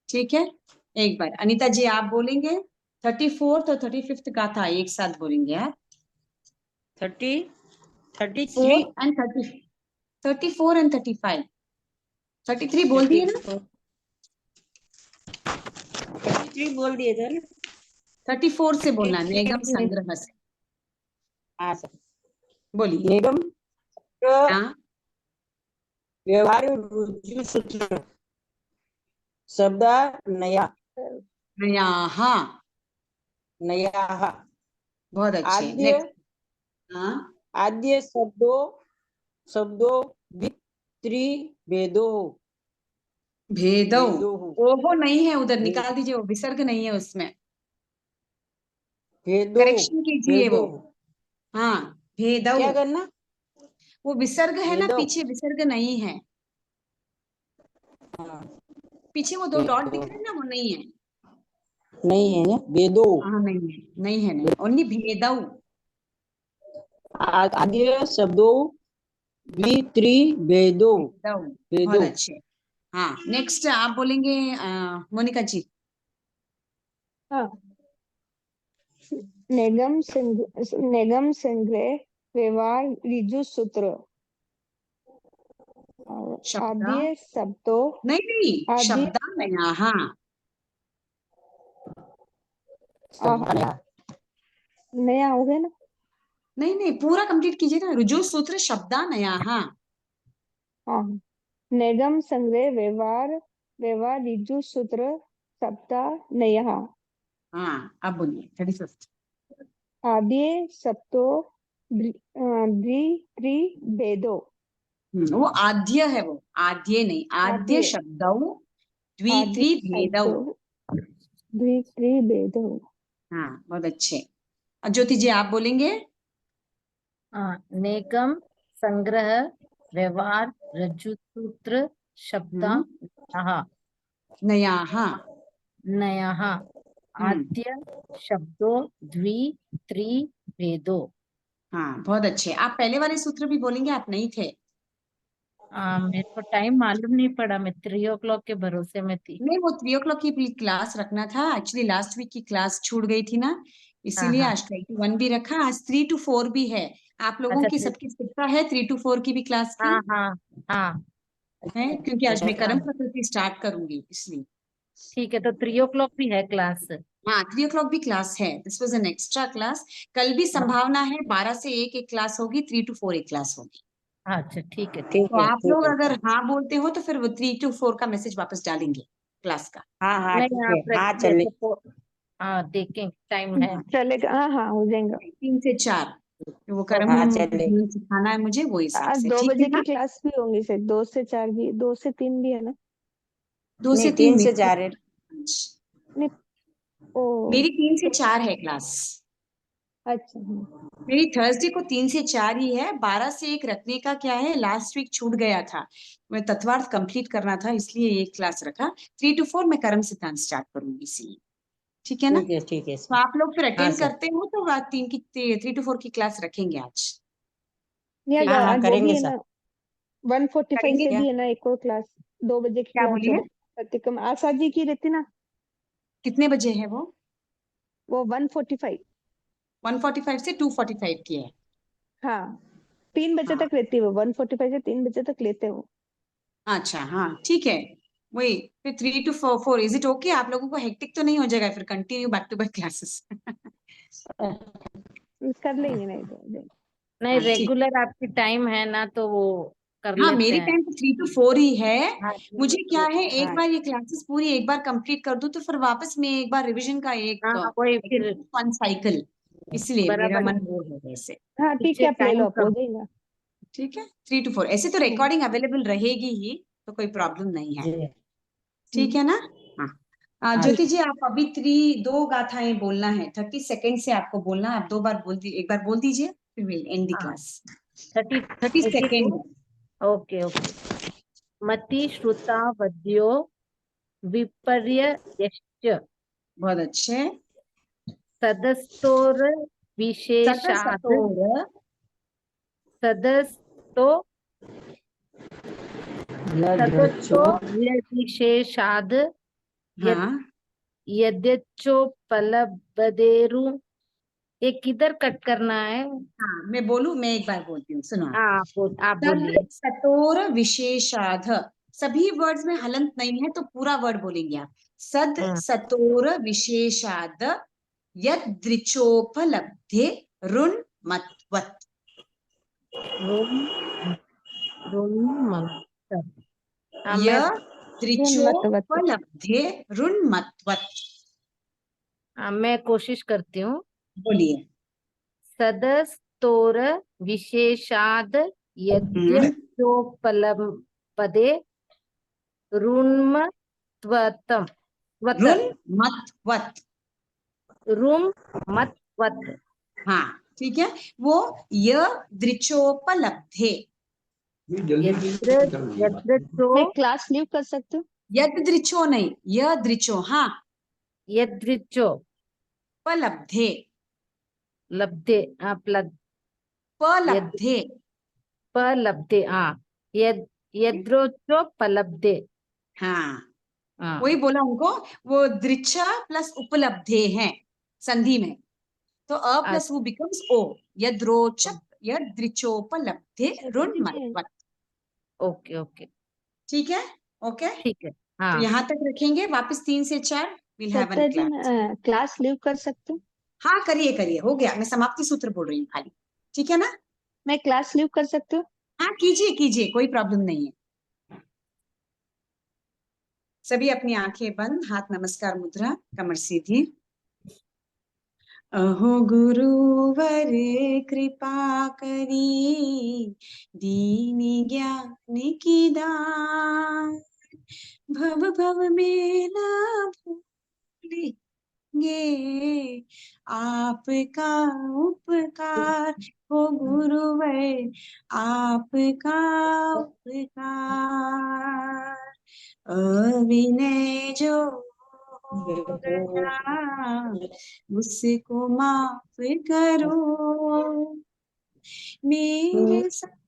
ठीक है, एक बार अनीता जी आप बोलेंगे 34th और 35th गाथा एक साथ बोलेंगे यार। 34 एंड 34 एंड 35, 33 बोल दिए ना? 33 बोल दिए थे ना? 34 से बोलना, निगम संग्रह से हाँ सर, बोलिए। निगम हाँ, व्यवहार रुजु सूत्र शब्द नया नया, हाँ, नया बहुत अच्छे। आद्य नेक्स्ट, हाँ, आद्य शब्दों भित्री भेदो भेदो, ओहो नहीं है उधर, भेदो निकाल दीजिए, वो विसर्ग नहीं है उसमें, भेदो करेक्शन कीजिए वो। हाँ, भेदौ, क्या करना? वो विसर्ग है ना, भेदो। पीछे विसर्ग नहीं है, हाँ, पीछे वो दो डॉट दिख रहे हैं ना, वो नहीं है। नहीं है ना, वेदो। हाँ नहीं है, नहीं है, नहीं, ओनली भेदौ। आगे शब्दों द्वित्री भेदो। भेदौ, बहुत भेदो। अच्छे। हाँ, नेक्स्ट आप बोलेंगे मोनिका जी। हाँ, नेगम संग्रह व्यवहार ऋजु सूत्र और शब्द आद्य शब्दों नहीं नहीं, आदि शब्दालयाः। नया हो गया ना। नहीं नहीं, पूरा कंप्लीट कीजिए ना, ऋजु सूत्र शब्दालयाः। हाँ, नेगम संग्रह व्यवहार व्यवहार ऋजु सूत्र सप्ताह नया हाँ, अब बोलिए 31st। आद्य शब्दों द्वि त्रि भेदो वो आद्य है, वो आद्य नहीं, आद्य आद्य शब्दौ आद्य द्वित्री भेदौ। शब्दों द्वि त्रि भेदो। हाँ, बहुत अच्छे। ज्योति जी आप बोलेंगे। नेगम संग्रह व्यवहार रज्जुसूत्र शब्दा नयाः। नयः आद्य शब्दो द्वि त्रि भेदो। हाँ, बहुत अच्छे। आप पहले वाले सूत्र भी बोलेंगे, आप नहीं थे। मेरे को टाइम मालूम नहीं पड़ा, मैं 3 o'clock के भरोसे में थी। नहीं, वो 3 o'clock की क्लास रखना था, एक्चुअली लास्ट वीक की क्लास छूट गई थी ना, हाँ इसीलिए हाँ आज 1 भी रखा, आज 3 to 4 भी है। आप लोगों अच्छा की ठीक। सबकी शिक्षा है 3 to 4 की भी क्लास की हाँ हाँ हाँ है, क्योंकि आज मैं कर्म हाँ प्रकृति स्टार्ट करूंगी इसलिए। ठीक है, तो 3 o'clock भी है क्लास। हाँ, 3 o'clock भी क्लास है, this was an extra class. कल भी संभावना है 12 से 1 एक क्लास होगी, 3 to 4 एक क्लास होगी। अच्छा ठीक है ठीक तो है, आप ठीक लोग है अगर सर। हाँ बोलते हो तो फिर वो 3 to 4 का मैसेज वापस डालेंगे क्लास का। हाँ हाँ नहीं, ठीक है, आप हाँ रखिए चले। तो देखें टाइम है। चलेगा, हाँ हाँ हो जाएगा। 3 से 4 वो कर्म हाँ चले। सिखाना है मुझे, वो हिसाब आज से, 2 ठीक है बजे की ना। क्लास भी होंगी सर, 2 से 4 भी, 2 से 3 भी है ना। 2 से नहीं, 3 3 से 4 है। नहीं, ओ मेरी 3 से 4 है क्लास। अच्छा मेरी थर्सडे को 3 से 4 ही है, 12 से 1 रखने का क्या है, लास्ट वीक छूट गया था, मैं तत्वार्थ कंप्लीट करना था, इसलिए एक क्लास रखा। 3 to 4 मैं कर्म सिद्धांत स्टार्ट करूंगी इसलिए, ठीक है ना। ठीक है तो सर। आप लोग फिर हाँ अटेंड सर। करते हो तो आज 3 to 4 की क्लास रखेंगे आज। नहीं, ठीक आज हाँ हाँ आज वो भी करेंगे है सर। ना, 1:45 करेंगे से क्या, भी है ना एक और क्लास, 2 बजे की क्या क्लास है बोलिए, वो, सत्यकम आशा जी की रहती ना, कितने बजे है वो। वो 1:45। 1:45 से 2:45 की है। हाँ, 3 बजे हाँ, तक रहती है वो, 1:45 से 3 बजे तक लेते हो। अच्छा, हाँ ठीक है, वही फिर 3 to 4 इज इट ओके, आप लोगों को हेक्टिक तो नहीं हो जाएगा फिर continue back to back classes. कर लेंगे, नहीं तो हो जाएगा। नहीं, हाँ ठीक। रेगुलर आपकी टाइम है ना, तो वो कर हाँ, लेते मेरी हैं। टाइम तो 3 to 4 ही है। हाँ मुझे क्या है, एक हाँ बार ये क्लासेस पूरी एक बार कंप्लीट कर दूं तो फिर वापस में एक बार रिवीजन का एक हाँ वही फिर फन साइकिल, इसलिए मेरा बराबर मन है। बोर हो गया इससे। हाँ ठीक पीछे है, आप ले लो, टाइम आप हो कम। जाएगा। ठीक है, 3 to 4 ऐसे तो रिकॉर्डिंग अवेलेबल रहेगी ही, तो कोई प्रॉब्लम नहीं है, जी। ठीक है ना। हाँ, हाँ ज्योति जी आप अभी 2 गाथाएं बोलना है, 30 सेकेंड से आपको बोलना है, आप 2 बार एक बार बोल दीजिए, फिर विल एंड द हाँ क्लास। 30 30 82। सेकेंड। Okay okay. मति श्रुता वद्यो विपर्ययश्च बहुत अच्छे। सदस्तोर विशेषाद सतसतोर। सदस्तो लदृचो। सदस्तो विशेषाद यद हाँ यद्यचोपलब्धेरु। ये किधर कट करना है? हाँ, मैं बोलूं, मैं एक बार बोलती हूँ, सुनो आप। आप तद बोलिए। सतोर विशेषाध, सभी वर्ड्स में हलंत नहीं है तो पूरा वर्ड बोलेंगे आप। सद हाँ, सतोर विशेषाद यदृचोपलब्धे रुन मत्वत्। रोम रोम मंत्र। मैं उन्मत्तवत्। यदृचोपलब्धे रुन मत्वत्। मैं कोशिश करती हूँ। बोलिए। सदस्तोर विशेषाद यद्यचोपलब्धे रुन्म त्वतम त्वत रुन मत्वत्। रुम मत वत। हाँ ठीक है, वो यदृचोपलब्धे, यद्र यद्रचो मैं क्लास लीव कर सकती हूँ? यदृचो नहीं, यदृचो, हाँ यदृच्छो पलब्धे, लब्धे पलब्धे, पलब्धे यद्रोचो पलब्धे। हाँ हाँ वही बोला उनको, वो दृच्छा प्लस उपलब्धे हैं संधि में, तो अ प्लस वो बिकम्स ओ, यद्रोचक यदृच्छोपलब्धे रुन्मत्वत्। ओके ओके ठीक है, ओके, ठीक है। तो हाँ यहाँ तक रखेंगे, वापस 3 से 4 विल हैव सत्ता वन जी क्लास। मैं क्लास लीव कर सकती हूँ? हाँ करिए करिए, हो गया, मैं समाप्ति सूत्र बोल रही हूँ खाली, ठीक है ना। मैं क्लास लीव कर सकती हूँ? हाँ कीजिए कीजिए, कोई प्रॉब्लम नहीं है। सभी अपनी आंखें बंद, हाथ नमस्कार मुद्रा, कमर सीधी। अहो गुरुवर कृपा करी, दीन ज्ञान की दान, भव भव में ना भूलेंगे आपका उपकार, हो गुरुवर आपका उपकार, अविनय जो हो गया उसको माफ करो, मेरे सारे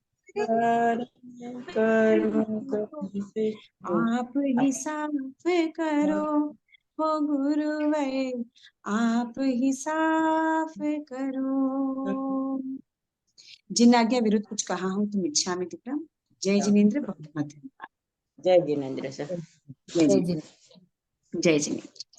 आप ही साफ करो, हो गुरुवर आप ही साफ करो। जिन आज्ञा विरुद्ध कुछ कहा हो तो इच्छा में विक्रम। जय जिनेन्द्र, बहुत बहुत धन्यवाद। जय जिनेन्द्र सर। जय जय जिनेन्द्र, जी। जय जिनेन्द्र।